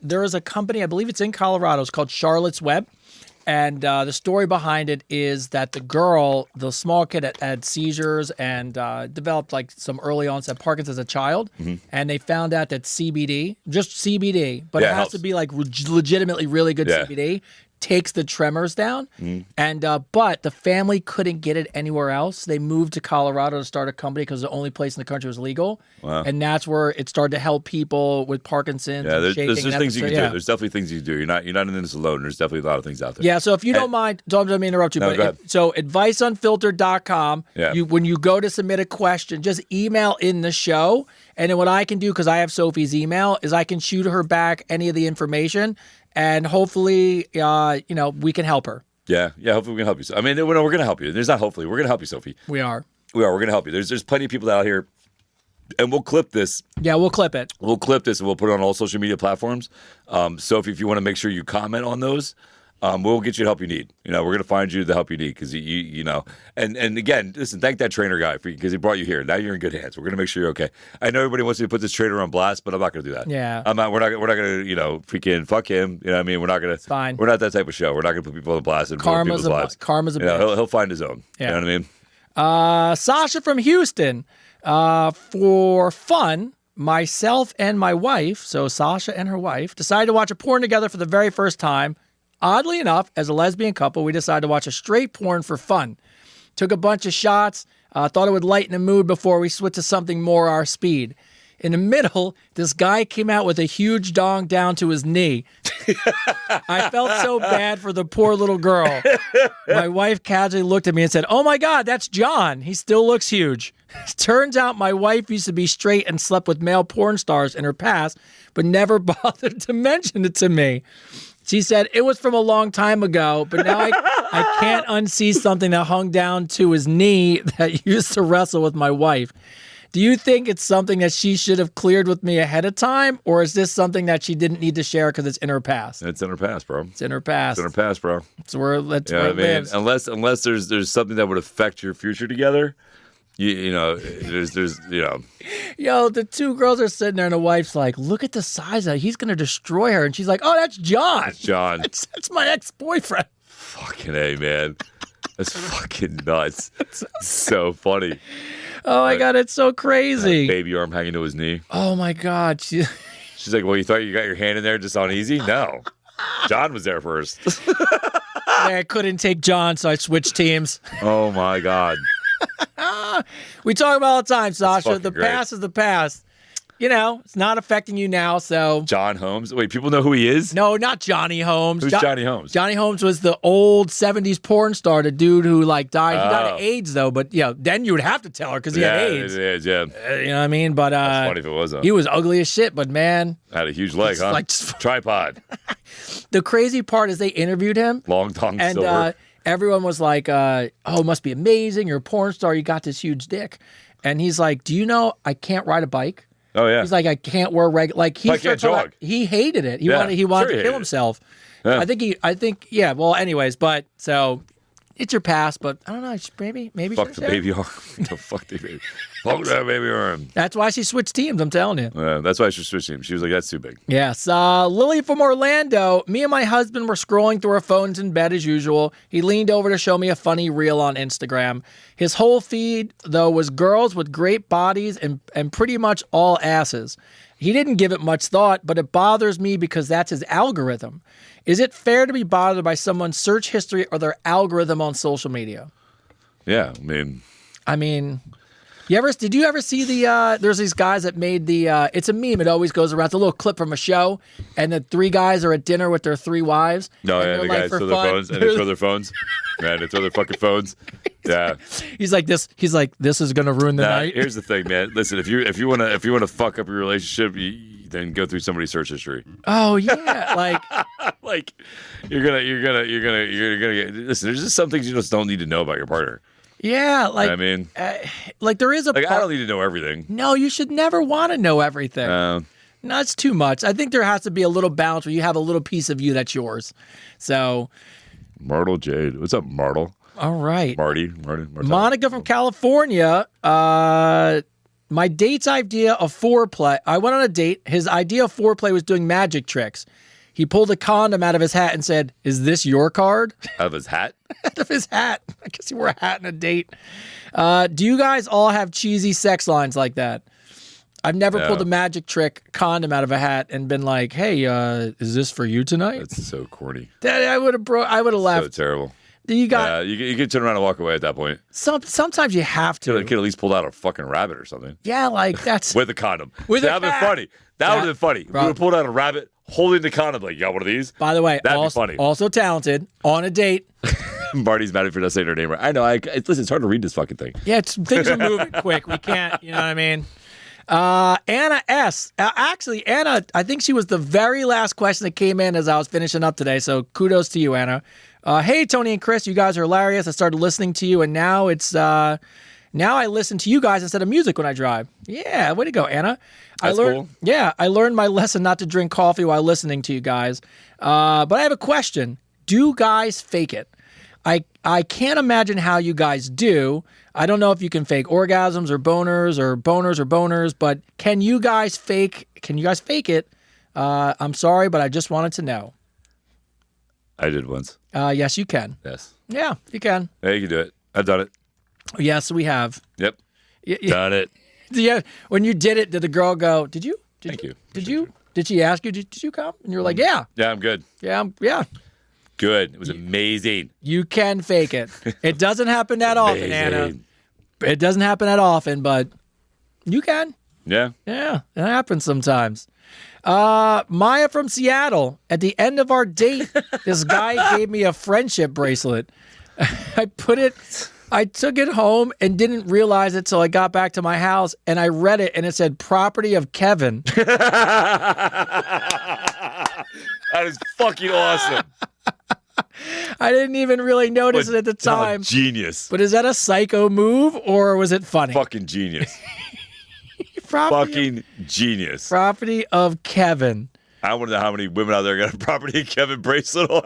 there is a company, I believe it's in Colorado, it's called Charlotte's Web. And the story behind it is that the small kid had seizures and developed like some early onset Parkinson's as a child. Mm-hmm. And they found out that CBD, just CBD, but it has to be like legitimately really good CBD, takes the tremors down. Mm. And but the family couldn't get it anywhere else. They moved to Colorado to start a company because the only place in the country was legal. Wow. And that's where it started to help people with Parkinson's. Yeah, and there's things you can do. There's definitely things you can do. You're not in this alone. There's definitely a lot of things out there. Yeah, so if you don't mind, don't let me interrupt you. No, go ahead. So adviceunfiltered.com, yeah. When you go to submit a question, just email in the show. And then what I can do, because I have Sophie's email, is I can shoot her back any of the information. And hopefully, we can help her. Yeah. Hopefully, we can help you. I mean, we're going to help you. There's not hopefully. We're going to help you, Sophie. We are. We're going to help you. There's plenty of people out here, and we'll clip this. Yeah, we'll clip it. We'll clip this, and we'll put it on all social media platforms. Sophie, if you want to make sure you comment on those, we'll get you the help you need. We're going to find you the help you need because and again, listen, thank that trainer guy because he brought you here. Now you're in good hands. We're going to make sure you're okay. I know everybody wants me to put this trainer on blast, but I'm not going to do that. Yeah, we're not going to freaking fuck him. You know what I mean? We're not going to. It's fine. We're not that type of show. We're not going to put people on blast and ruin people's lives. Karma's a bitch. He'll find his own. Yeah. You know what I mean? Sasha from Houston, for fun. Myself and my wife, so Sasha and her wife, decided to watch a porn together for the very first time. Oddly enough, as a lesbian couple, we decided to watch a straight porn for fun. Took a bunch of shots, thought it would lighten the mood before we switched to something more our speed. In the middle, this guy came out with a huge dong down to his knee. I felt so bad for the poor little girl. My wife casually looked at me and said, "Oh my God, that's John. He still looks huge." Turns out my wife used to be straight and slept with male porn stars in her past, but never bothered to mention it to me. She said, "It was from a long time ago, but now I can't unsee something that hung down to his knee that used to wrestle with my wife." Do you think it's something that she should have cleared with me ahead of time, or is this something that she didn't need to share because it's in her past? It's in her past, bro. It's in her past. It's in her past, bro. That's where it lives. Unless there's something that would affect your future together, there's. Yo, the two girls are sitting there, and the wife's like, "Look at the size of it. He's gonna destroy her." And she's like, "Oh, that's John. That's John. That's my ex-boyfriend." Fucking A, man. That's fucking nuts. It's so funny. Oh my God, it's so crazy. Baby arm hanging to his knee. Oh my God. She's like, "Well, you thought you got your hand in there just on easy?" No. John was there first. I couldn't take John, so I switched teams. Oh my God. We talk about it all the time, Sasha. The great. past is the past. It's not affecting you now, so. John Holmes. Wait, people know who he is? No, not Johnny Holmes. Who's Johnny Holmes? Johnny Holmes was the old 70s porn star, the dude who died. He died of AIDS, though, but then you would have to tell her because he had AIDS. Yeah. You know what I mean? But that's funny if it was. He was ugly as shit, but man. Had a huge leg, huh? Tripod. The crazy part is they interviewed him. Long tongue and, silver. Everyone was like, "Oh, it must be amazing. You're a porn star. You got this huge dick." And he's like, "Do you know I can't ride a bike?" Oh yeah. He's like, "I can't wear regular." Like he can't jog. He hated it. He wanted to kill himself. Yeah. I think. Yeah. Well, anyways, but so it's your past, but I don't know. Maybe. Fuck the baby arm. The fuck the baby. Fuck that baby arm. That's why she switched teams. I'm telling you. That's why she switched teams. She was like, "That's too big." Yes. Lily from Orlando. Me and my husband were scrolling through our phones in bed as usual. He leaned over to show me a funny reel on Instagram. His whole feed, though, was girls with great bodies and pretty much all asses. He didn't give it much thought, but it bothers me because that's his algorithm. Is it fair to be bothered by someone's search history or their algorithm on social media? Yeah, I mean, did you ever see there's these guys that made it's a meme. It always goes around. It's a little clip from a show, and the three guys are at dinner with their three wives. no, and yeah, they're the like, guys for throw their fun- phones, and they throw their phones. Man, they throw their fucking phones. Yeah. He's like, this is going to ruin the Nah, night. here's the thing, man. Listen, if you wanna fuck up your relationship, then go through somebody's search history. Oh, yeah. Like, Like you're gonna get. Listen, there's just some things you just don't need to know about your partner. yeah. Like, I mean, like there is a like I part. don't need to know everything. No, you should never want to know everything. No, it's too much. I think there has to be a little balance where you have a little piece of you that's yours. So, Myrtle Jade, what's up, Myrtle? all right. Marty. Monica from California. My date's idea of foreplay. I went on a date. His idea of foreplay was doing magic tricks. He pulled a condom out of his hat and said, "Is this your card?" Out of his hat. Out of his hat. I guess he wore a hat on a date. Do you guys all have cheesy sex lines like that? I've never No. pulled a magic trick condom out of a hat and been like, "Hey, is this for you tonight?" That's so corny. I would have So laughed. terrible. You got You can turn around and walk away at that point. sometimes you have Could to. at least pulled out a fucking rabbit or something Yeah, like that's with a condom. With a That'd been hat. funny. That would have been funny. We Bro. would have pulled out a rabbit holding the condom. Like, you got one of these? by the way, That'd be also, funny. also talented on a date. Marty's mad at me for not saying her name right. I know. Listen, it's hard to read this fucking thing. Yeah, things are moving quick. We can't, you know what I mean? Anna S. Actually, Anna, I think she was the very last question that came in as I was finishing up today. So kudos to you, Anna. Hey, Tony and Chris, you guys are hilarious. I started listening to you, and now now I listen to you guys instead of music when I drive. Yeah, way to go, Anna. That's cool. Yeah, I learned my lesson not to drink coffee while listening to you guys. But I have a question. Do guys fake it? I can't imagine how you guys do. I don't know if you can fake orgasms or boners, but can you guys fake it? I'm sorry, but I just wanted to know. I did once. Yes, you can. Yes. Yeah, you can. Yeah, you can do it. I've done it. Yes, we have. Yep. Yeah. Done it. Yeah. When you did it, did the girl go, did you? Thank you. Did she ask you, did you come? And you're like, yeah. Yeah, I'm good. Yeah. Good. It was amazing. You can fake it. It doesn't happen that often, Anna. Amazing. It doesn't happen that often, but you can. Yeah. Yeah, it happens sometimes. Maya from Seattle. At the end of our date, this guy gave me a friendship bracelet. I took it home and didn't realize it till I got back to my house, and I read it, and it said "property of Kevin." That is fucking awesome. I didn't even really notice it at the time. Genius. But is that a psycho move, or was it funny? Fucking genius. Property Genius. Property of Kevin. I want to know how many women out there got a property of Kevin bracelet on.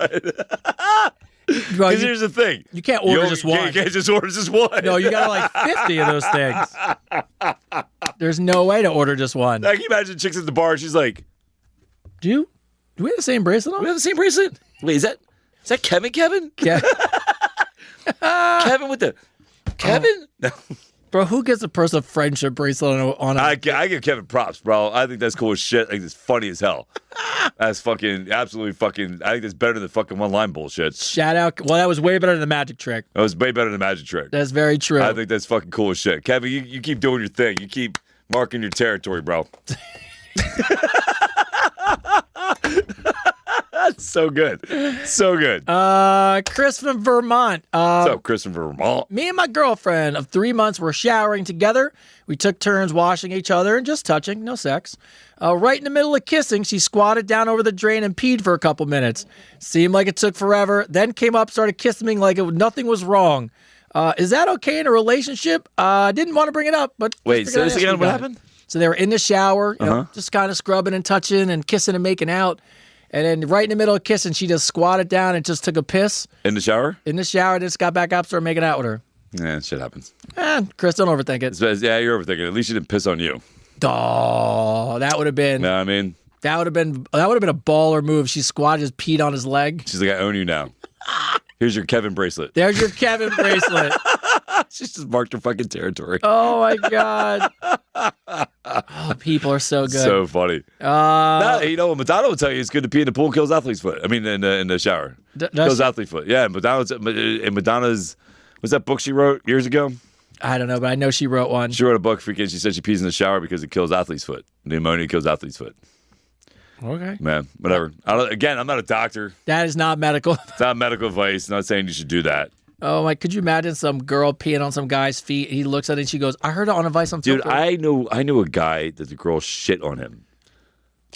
Bro, Because here's the thing. you can't order just one. You can't just order just one. No, you got like 50 of those things. There's no way to order just one. I can imagine chicks at the bar. She's like, Do we have the same bracelet on? we have the same bracelet? Wait, is that Kevin? Yeah. Kevin with the... Kevin? No. Bro, who gets a personal friendship bracelet on a I give Kevin props, bro. I think that's cool as shit. I think it's funny as hell. That's fucking, absolutely fucking, I think that's better than fucking one-line bullshit. shout out? Well, that was way better than the magic trick. That was way better than Magic Trick. That's very true. I think that's fucking cool as shit. Kevin, you keep doing your thing. You keep marking your territory, bro. That's so good. So good. Chris from Vermont. What's up, Chris from Vermont? Me and my girlfriend of 3 months were showering together. We took turns washing each other and just touching, no sex. Right in the middle of kissing, she squatted down over the drain and peed for a couple minutes. Seemed like it took forever. Then came up, started kissing me like nothing was wrong. Is that okay in a relationship? Didn't want to bring it up, but Wait, say this again. What happened? So they were in the shower, you know, just kind of scrubbing and touching and kissing and making out. And then right in the middle of kissing, she just squatted down and just took a piss In the shower? in the shower. Just got back up, started making out with her. Yeah, shit happens. Chris, don't overthink it. Yeah, you're overthinking it. At least she didn't piss on you. Oh, that would have been You know what I mean? that would have been a baller move. She squatted, just peed on his leg. She's like, I own you now. Here's your Kevin bracelet. There's your Kevin bracelet. She just marked her fucking territory. Oh my God. Oh, People are so good. So funny. Madonna will tell you it's good to pee in the pool. Kills athlete's foot. I mean, in the shower. Kills athlete foot. Yeah, Madonna's. Was that book she wrote years ago? I don't know, but I know she wrote one. She wrote a book because she said she pees in the shower because it kills athlete's foot. Pneumonia kills athlete's foot. Okay. Man, whatever. I'm not a doctor. That is not medical. It's not medical advice. Not saying you should do that. Oh my! Could you imagine some girl peeing on some guy's feet? He looks at it and she goes, "I heard it on advice on Dude, Filter." I knew a guy that the girl shit on him.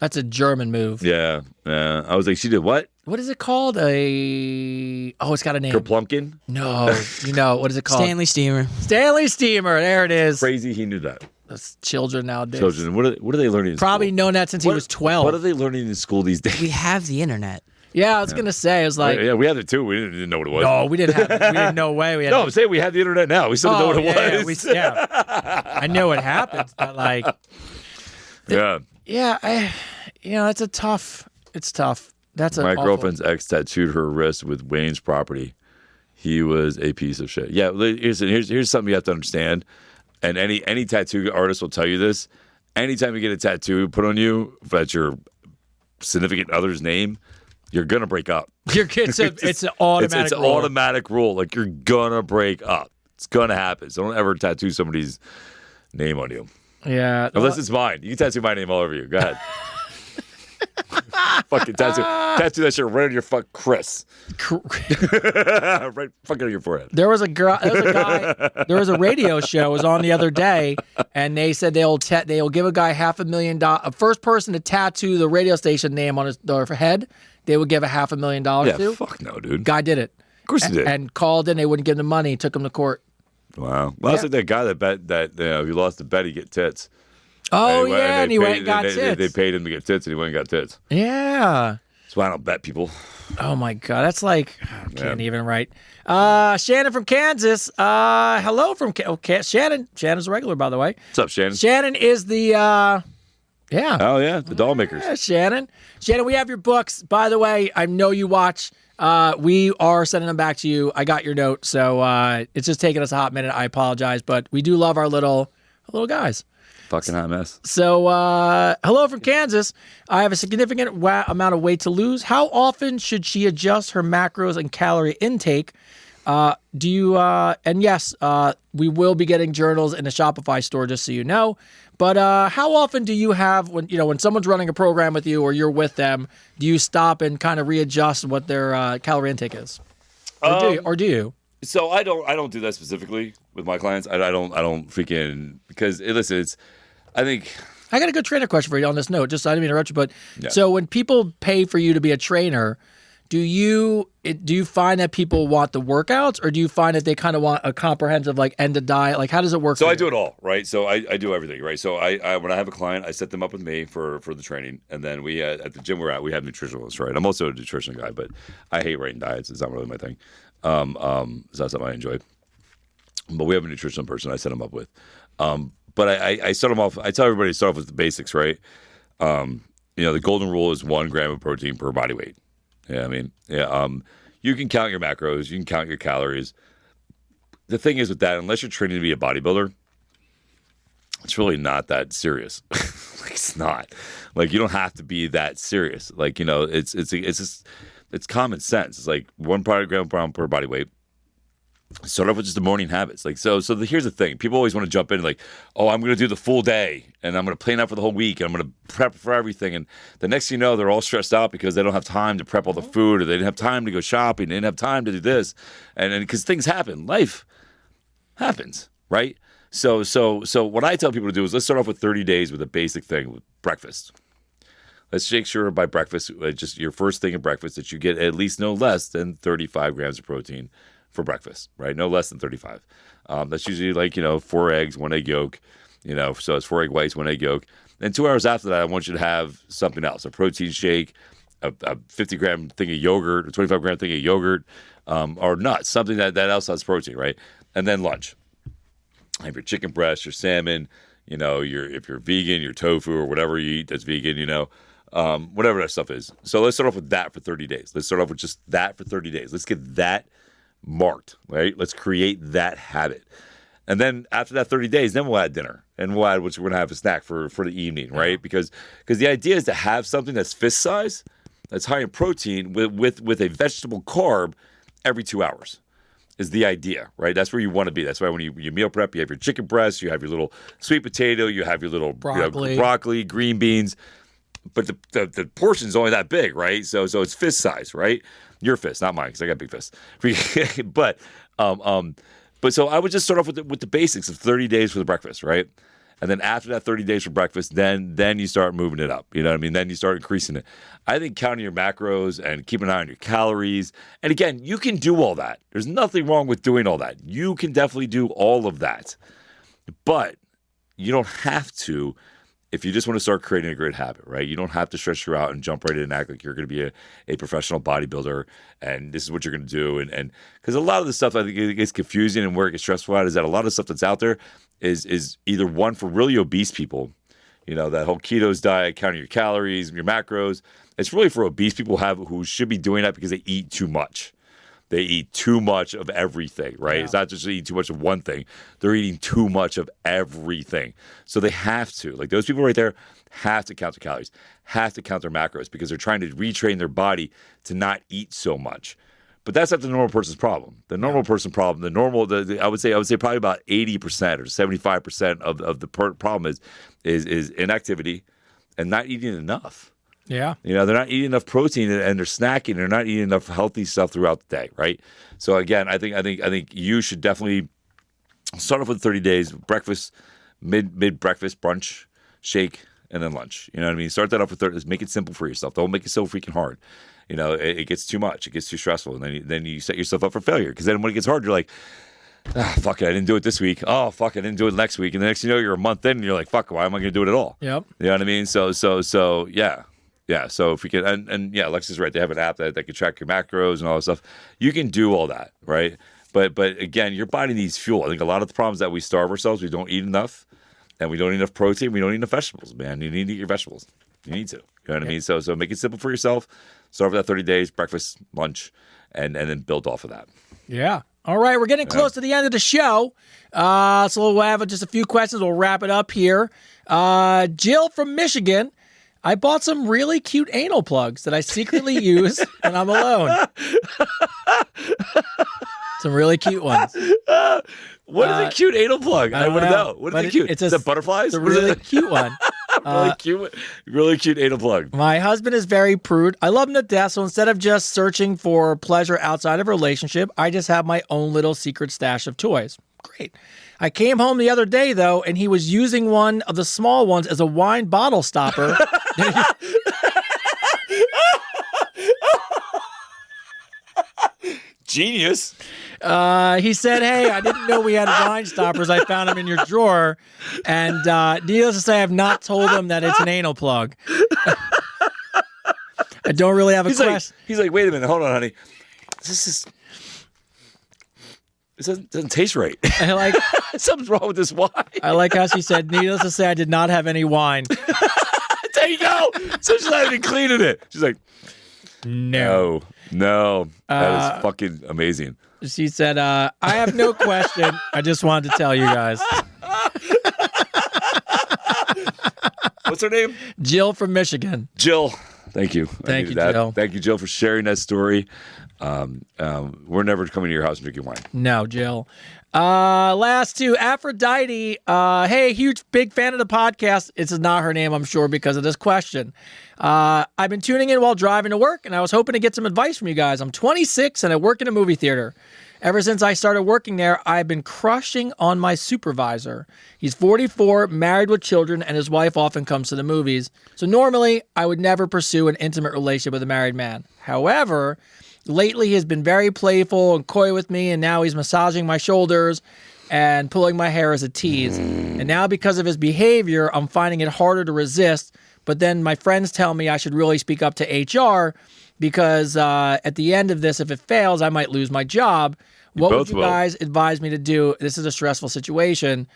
That's a German move. Yeah. I was like, she did what? What is it called? It's got a name. Kerplumpkin? No, what is it called? Stanley Steamer. Stanley Steamer. There it is. Crazy, he knew that. That's children nowadays. Children, what are they learning in Probably school? known that since he was 12. What are they learning in school these days? We have the internet. Yeah, I was gonna say, it was like, yeah, we had it too. We didn't know what it was. no, we didn't no way. We had No, I'm saying we have the internet now. We still don't know what it was. I know it happens, but like, it's tough. That's My awful. girlfriend's ex tattooed her wrist with Wayne's property. He was a piece of shit. Yeah, here's something you have to understand, and any tattoo artist will tell you this. Anytime you get a tattoo put on you that's your significant other's name, you're gonna break up. It's an automatic. It's an rule. automatic rule. Like you're gonna break up. It's gonna happen. So don't ever tattoo somebody's name on you. Yeah, Unless it's mine. You can tattoo my name all over you. Go ahead. Fucking tattoo that shit right on your Chris. Right fucking on your forehead. There was a guy. There was a radio show. It was on the other day, and they said they'll give a guy $500,000. A first person to tattoo the radio station name on their head, they would give $500,000 Yeah, to. fuck no, dude. Guy did it. Of course he did. And called in. They wouldn't give him the money. Took him to court. Wow. Well, that's like that guy that bet that if he lost the bet, he'd get tits. Oh, and he went and got tits. They paid him to get tits, and he went and got tits. Yeah. That's why I don't bet people. Oh my God, that's like I can't even write. Shannon from Kansas. Hello from Shannon. Shannon's a regular, by the way. What's up, Shannon? Shannon is the Oh yeah, the doll makers. Yeah, Shannon, we have your books. By the way, I know you watch. We are sending them back to you. I got your note, so it's just taking us a hot minute. I apologize, but we do love our little guys. Fucking hot mess. So, hello from Kansas. I have a significant amount of weight to lose. How often should she adjust her macros and calorie intake? Do you? And yes, we will be getting journals in the Shopify store, just so you know. But how often do you have when someone's running a program with you or you're with them? Do you stop and kind of readjust what their calorie intake is, or do you? So I don't do that specifically with my clients. I don't freaking because I think I got a good trainer question for you on this note. Just I didn't mean to interrupt you, but So when people pay for you to be a trainer, do you find that people want the workouts, or do you find that they kind of want a comprehensive end of diet? Like how does it work? So for I you? do it all, right? So I do everything, right? So I when I have a client, I set them up with me for the training, and then we at the gym we're at, we have nutritionalists, right? I'm also a nutrition guy, but I hate writing diets. It's not really my thing. It's not something I enjoy. But we have a nutritional person I set them up with. But I start them off. I tell everybody to start off with the basics, right? The golden rule is 1 gram of protein per body weight. Yeah, you can count your macros, you can count your calories. The thing is with that, unless you're training to be a bodybuilder, it's really not that serious. It's not. You don't have to be that serious. It's common sense. It's like 1 gram per body weight. Start off with just the morning habits. Here's the thing. People always want to jump in I'm going to do the full day and I'm going to plan out for the whole week and I'm going to prep for everything. And the next thing you know, they're all stressed out because they don't have time to prep all the food, or they didn't have time to go shopping. They didn't have time to do this. And because things happen, life happens, right? So what I tell people to do is let's start off with 30 days with a basic thing, with breakfast. Let's make sure by breakfast, just your first thing at breakfast, that you get at least no less than 35 grams of protein for breakfast, right? No less than 35. That's usually 4 eggs, 1 egg yolk, so it's 4 egg whites, 1 egg yolk. And 2 hours after that, I want you to have something else, a protein shake, a 50-gram thing of yogurt, a 25-gram thing of yogurt, or nuts, something that else has protein, right? And then lunch. Have your chicken breast, your salmon, if you're vegan, your tofu or whatever you eat that's vegan, whatever that stuff is. So let's start off with that for 30 days. Let's start off with just that for 30 days. Let's get that marked, right? Let's create that habit. And then after that 30 days, then we'll add dinner. and we'll add, which we're gonna have a snack for the evening, right? Because the idea is to have something that's fist size, that's high in protein with a vegetable carb every 2 hours. Is the idea, right? That's where you want to be. That's why when you meal prep, you have your chicken breast, you have your little sweet potato, you have your little broccoli, green beans, but the portion's only that big, right? So it's fist size, right? Your fist, not mine, because I got big fists. but so I would just start off with the basics of 30 days for the breakfast, right? And then after that 30 days for breakfast, then you start moving it up. You know what I mean? Then you start increasing it. I think counting your macros and keeping an eye on your calories. And again, you can do all that. There's nothing wrong with doing all that. You can definitely do all of that. But you don't have to if you just want to start creating a great habit, right? You don't have to stretch you out and jump right in and act like you're going to be a professional bodybuilder and this is what you're going to do. And because a lot of the stuff I think it gets confusing and where it gets stressful at is that a lot of stuff that's out there is either one for really obese people, you know, that whole ketos diet, counting your calories, your macros. It's really for obese people who should be doing that because they eat too much. They eat too much of everything, right? Yeah. It's not just eating too much of one thing. They're eating too much of everything. So they have to. Like those people right there have to count their calories, have to count their macros because they're trying to retrain their body to not eat so much. But that's not the normal person's problem. The normal person problem, I would say probably about 80% or 75% of the problem is inactivity and not eating enough. Yeah. You know, they're not eating enough protein and they're snacking. They're not eating enough healthy stuff throughout the day, right? So again, I think you should definitely start off with 30 days, breakfast, mid breakfast, brunch, shake, and then lunch. You know what I mean? Start that off with 30. Make it simple for yourself. Don't make it so freaking hard. You know, it gets too much. It gets too stressful. And then you set yourself up for failure. Because then when it gets hard, you're like, fuck it, I didn't do it this week. Oh, fuck, I didn't do it next week. And the next thing you know, you're a month in and you're like, fuck, why am I going to do it at all? Yep. You know what I mean? So yeah. Yeah, so if we can, and yeah, Alexa's right. They have an app that can track your macros and all that stuff. You can do all that, right? But again, your body needs fuel. I think a lot of the problems that we starve ourselves, we don't eat enough, and we don't eat enough protein. We don't eat enough vegetables, man. You need to eat your vegetables. You need to. You know what I mean? So make it simple for yourself. Start with that 30 days, breakfast, lunch, and then build off of that. Yeah. All right, we're getting close to the end of the show. So we'll have just a few questions. We'll wrap it up here. Jill from Michigan. I bought some really cute anal plugs that I secretly use when I'm alone. Some really cute ones. What is a cute anal plug? I want to know. What is it cute? It's is it butterflies? It's a really cute one. Really cute anal plug. My husband is very prude. I love him to death, so instead of just searching for pleasure outside of a relationship, I just have my own little secret stash of toys. Great. I came home the other day, though, and he was using one of the small ones as a wine bottle stopper. Genius. He said, hey, I didn't know we had wine stoppers. I found them in your drawer. And needless to say, I have not told him that it's an anal plug. I don't really have a question. He's like, wait a minute. Hold on, honey. It doesn't taste right. I like something's wrong with this wine. I like how she said, needless to say, I did not have any wine. There you go. So she's not even cleaning it. She's like, no. That is fucking amazing. She said, I have no question. I just wanted to tell you guys. What's her name? Jill from Michigan. Jill. Thank you. Thank you, Jill. Thank you, Jill, for sharing that story. We're never coming to your house and drinking wine. No, Jill. Last two, Aphrodite. Hey, huge, big fan of the podcast. It's not her name, I'm sure, because of this question. I've been tuning in while driving to work, and I was hoping to get some advice from you guys. I'm 26, and I work in a movie theater. Ever since I started working there, I've been crushing on my supervisor. He's 44, married with children, and his wife often comes to the movies. So normally, I would never pursue an intimate relationship with a married man. However, lately he has been very playful and coy with me, and now he's massaging my shoulders and pulling my hair as a tease. And now because of his behavior, I'm finding it harder to resist. But then my friends tell me I should really speak up to HR because at the end of this, if it fails, I might lose my job. What would you guys advise me to do? This is a stressful situation.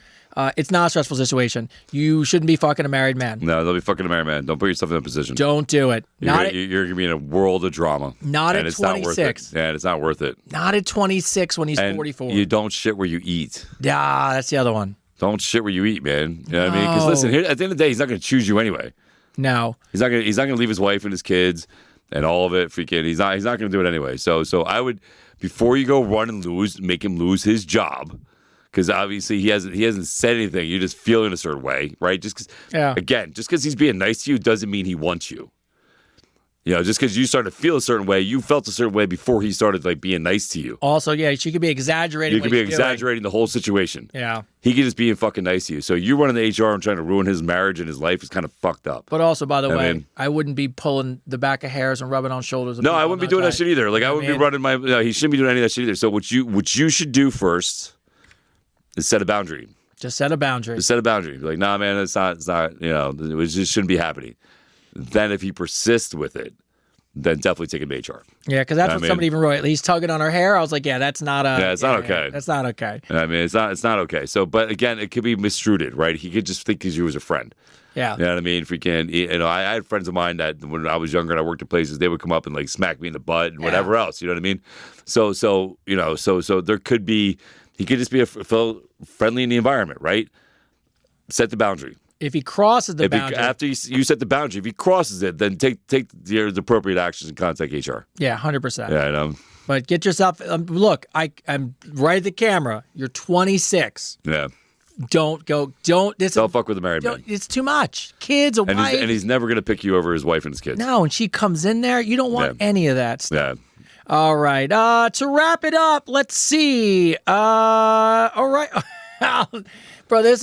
It's not a stressful situation. You shouldn't be fucking a married man. No, don't be fucking a married man. Don't put yourself in that position. Don't do it. You're going to be in a world of drama. Not at 26. And it's not worth it. Not at 26 when he's 44. You don't shit where you eat. Yeah, that's the other one. Don't shit where you eat, man. You know what I mean? Because listen, here, at the end of the day, he's not going to choose you anyway. No. He's not going to leave his wife and his kids and all of it. Freaking, he's not going to do it anyway. So I would, before you go run and lose, make him lose his job. Because obviously he hasn't said anything. You just feel in a certain way, right? Just because he's being nice to you doesn't mean he wants you. You know, just because you started to feel a certain way, you felt a certain way before he started like being nice to you. Also, yeah, she could be exaggerating. You could be exaggerating the whole situation. Yeah, he could just be fucking nice to you. So you running the HR and trying to ruin his marriage and his life is kind of fucked up. But also, by the way, I wouldn't be pulling the back of hairs and rubbing on shoulders. No, I wouldn't be doing that shit either. Like I wouldn't be running my. He shouldn't be doing any of that shit either. So what you should do first is set a boundary. Just set a boundary. Just set a boundary. Be like, nah, man, it's not. You know, it just shouldn't be happening. Then if he persists with it, then definitely take him to HR. Yeah, because that's what somebody even wrote. He's tugging on her hair. I was like, yeah, that's not a. Yeah, it's not okay. That's not okay. I mean, it's not okay. So, but again, it could be misstrued, right? He could just think he's you as a friend. Yeah. You know what I mean? Freaking, you know, I had friends of mine that when I was younger and I worked at places, they would come up and like smack me in the butt and whatever else. You know what I mean? So you know, so there could be, he could just be friendly in the environment, right? Set the boundary. If he crosses the boundary. After you set the boundary, if he crosses it, then take the appropriate actions and contact HR. Yeah, 100%. Yeah, I know. But get yourself, look, I'm right at the camera. You're 26. Yeah. Don't fuck with a married man. It's too much. Kids, wife. And he's never going to pick you over his wife and his kids. No, and she comes in there. You don't want any of that stuff. Yeah. All right. To wrap it up, let's see. All right. Bro,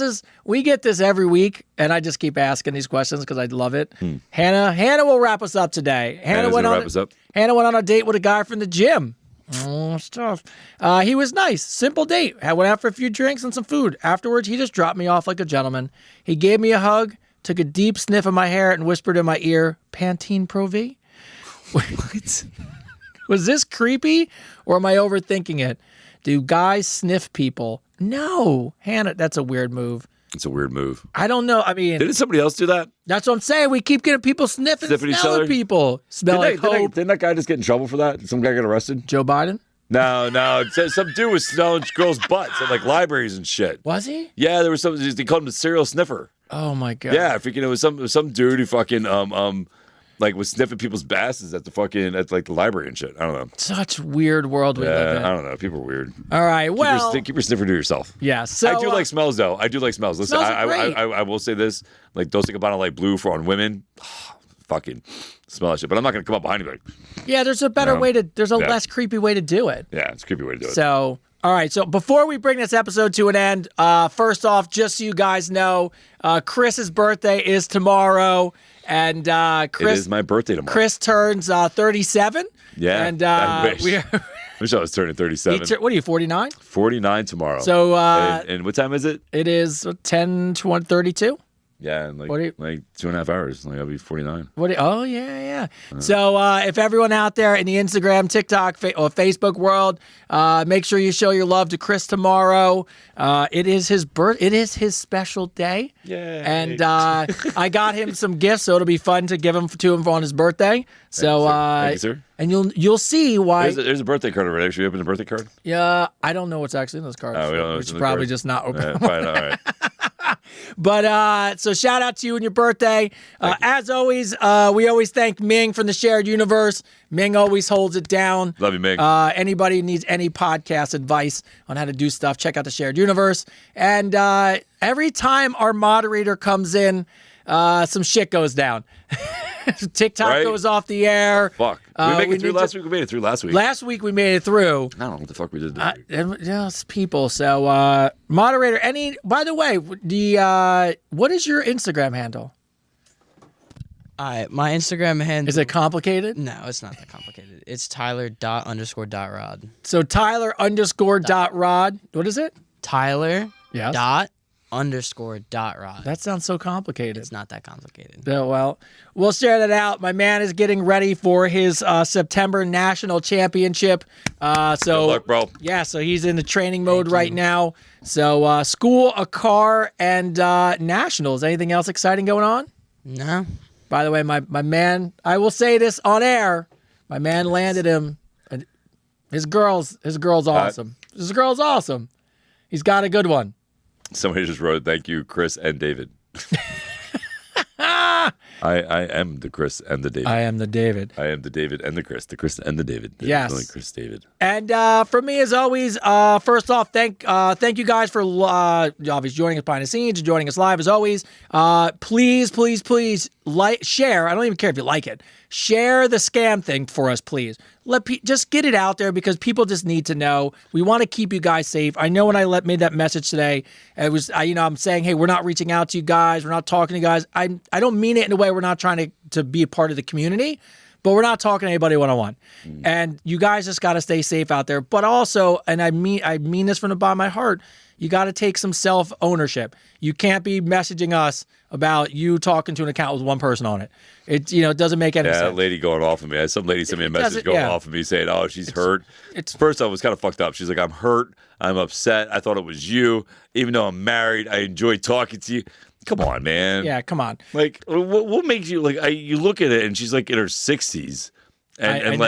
we get this every week, and I just keep asking these questions because I love it. Hannah will wrap us up today. Hannah went on a date with a guy from the gym. Oh, stuff. He was nice. Simple date. I went out for a few drinks and some food. Afterwards, he just dropped me off like a gentleman. He gave me a hug, took a deep sniff of my hair, and whispered in my ear, Pantene Pro V? What? Was this creepy, or am I overthinking it? Do guys sniff people? No. Hannah, that's a weird move. It's a weird move. I don't know. I mean, didn't somebody else do that? That's what I'm saying. We keep getting people sniffing each other. People smell like hope. Didn't that guy just get in trouble for that? Some guy got arrested? Joe Biden? No. Some dude was smelling girls' butts at like libraries and shit. Was he? Yeah, there was some. They called him a serial sniffer. Oh my god. Yeah, freaking. It was some dude who fucking like was sniffing people's basses at the library and shit. I don't know. Such weird world we live in. I don't know. People are weird. All right. Well, keep your sniffer to yourself. Yeah. So I do like smells though. I do like smells. Listen, I will say this: like Dos Equipano Light Blue for on women. Fucking smell that shit. But I'm not gonna come up behind you like. Yeah, there's a better way to. There's a less creepy way to do it. Yeah, it's a creepy way to do it. So. All right, so before we bring this episode to an end, first off, just so you guys know, Chris's birthday is tomorrow, and Chris, it is my birthday tomorrow. Chris turns 37. Yeah, and I wish. Wish I was turning 37. What are you, 49? 49 tomorrow. So, and what time is it? It is 10:32. Yeah, in like 2.5 hours. Like I'll be 49. Oh yeah. So if everyone out there in the Instagram, TikTok, or Facebook world, make sure you show your love to Chris tomorrow. It is his It is his special day. Yeah. And I got him some gifts, so it'll be fun to give him to him on his birthday. So thank you, sir. And you'll see why. There's a birthday card already. Should we open the birthday card? Yeah, I don't know what's actually in those cards. We should probably just not open them. Fine, all right. But so shout out to you and your birthday. As always, we always thank Ming from the Shared Universe. Ming always holds it down. Love you, Ming. Anybody who needs any podcast advice on how to do stuff, check out the Shared Universe. And every time our moderator comes in, some shit goes down. TikTok goes off the air. Fuck. Did we make it through last week? We made it through last week. Last week we made it through. I don't know what the fuck we did this week. It's people. So, moderator, by the way, what is your Instagram handle? My Instagram handle. Is it complicated? No, it's not that complicated. It's Tyler._.rod. So Tyler_.rod. What is it? Tyler. Yes. _.rod. That sounds so complicated. It's not that complicated. Well, we'll share that out. My man is getting ready for his September national championship. So good luck, bro. Yeah, so he's in the training mode right now. So school, a car, and nationals. Anything else exciting going on? No. By the way, my man, I will say this on air. My man landed him. His girl's awesome. His girl's awesome. He's got a good one. Somebody just wrote, "Thank you, Chris and David." I am the Chris and the David. I am the David. I am the David and the Chris and the David. There's Yes. only Chris David. And for me, as always, first off, thank you guys for obviously joining us behind the scenes and joining us live as always. Please share. I don't even care if you like it. Share the scam thing for us, please. Just get it out there because people just need to know. We want to keep you guys safe. I know when I made that message today, it was I'm saying, hey, we're not reaching out to you guys. We're not talking to you guys. I don't mean it in a way we're not trying to be a part of the community, but we're not talking to anybody one-on-one. And you guys just got to stay safe out there. But also, and I mean this from the bottom of my heart, you got to take some self-ownership. You can't be messaging us about you talking to an account with one person on it. It doesn't make any sense. Yeah, that lady going off of me. I had some lady sent me a message going off of me saying, "Oh, she's hurt." First, I was kind of fucked up. She's like, "I'm hurt. I'm upset. I thought it was you. Even though I'm married, I enjoy talking to you." Come on, man. Yeah, come on. Like, what makes you like? You look at it, and she's like in her 60s, and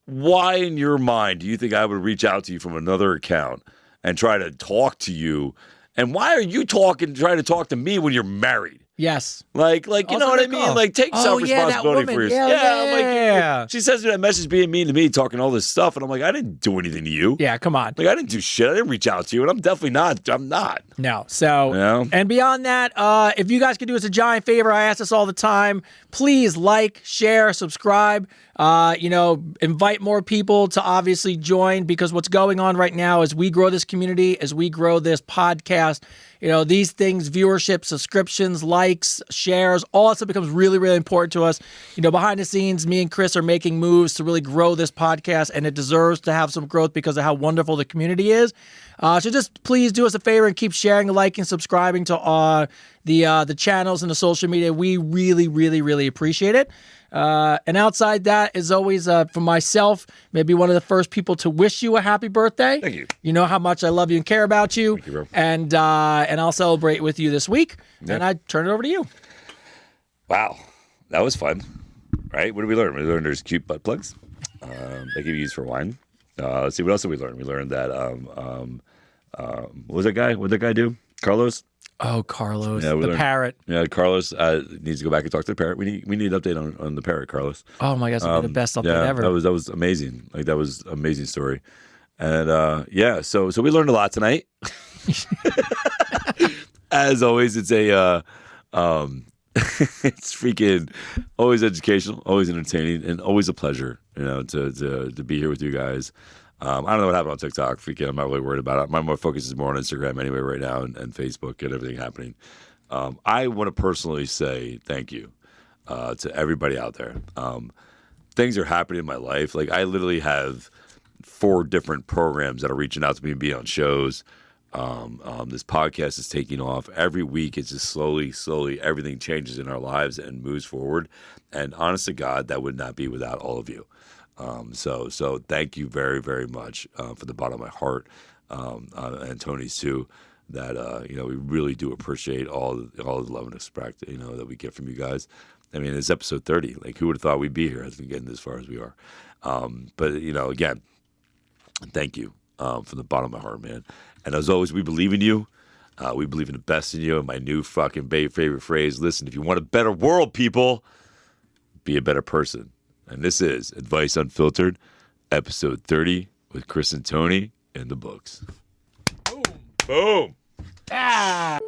why in your mind do you think I would reach out to you from another account and try to talk to you? And why are you trying to talk to me when you're married? Yes. Like you know what I mean? Like, take some responsibility for yourself. Yeah. She sends me that message being mean to me, talking all this stuff, and I'm like, I didn't do anything to you. Yeah, come on. Like, I didn't do shit. I didn't reach out to you, and I'm definitely not. I'm not. No. So, and beyond that, if you guys could do us a giant favor, I ask this all the time, please like, share, subscribe, invite more people to obviously join, because what's going on right now as we grow this community, as we grow this podcast, these things, viewership, subscriptions, likes, shares, all that stuff becomes really, really important to us. Behind the scenes, me and Chris are making moves to really grow this podcast, and it deserves to have some growth because of how wonderful the community is. So just please do us a favor and keep sharing, liking, subscribing to the channels and the social media. We really, really, really appreciate it. And outside that, as always, for myself, maybe one of the first people to wish you a happy birthday. Thank you. You know how much I love you and care about you. Thank you, bro. And I'll celebrate with you this week. Yeah. And I turn it over to you. Wow, that was fun. Right? What did we learn? We learned there's cute butt plugs. They can be used for wine. Let's see, what else did we learn? We learned that what was that guy? What did that guy do? Carlos? Oh, Carlos, the parrot. Yeah, Carlos needs to go back and talk to the parrot. We need an update on the parrot, Carlos. Oh my gosh, that'd be the best update ever. That was amazing. Like, that was an amazing story. And so we learned a lot tonight. As always, it's it's freaking always educational, always entertaining, and always a pleasure, to be here with you guys. I don't know what happened on TikTok. Freaking, I'm not really worried about it. My more focus is more on Instagram anyway right now, and Facebook and everything happening. I want to personally say thank you to everybody out there. Things are happening in my life. Like, I literally have 4 different programs that are reaching out to me and be on shows. This podcast is taking off. Every week, it's just slowly, everything changes in our lives and moves forward. And honest to God, that would not be without all of you. So thank you very, very much for the bottom of my heart, and Tony's too. That we really do appreciate all the love and respect that we get from you guys. I mean, it's episode 30. Like, who would have thought we'd be here as we getting as far as we are? But again, thank you from the bottom of my heart, man. And as always, we believe in you. We believe in the best in you. And my new fucking favorite phrase: listen, if you want a better world, people, be a better person. And this is Advice Unfiltered, episode 30 with Chris and Tony in the books. Boom. Ah.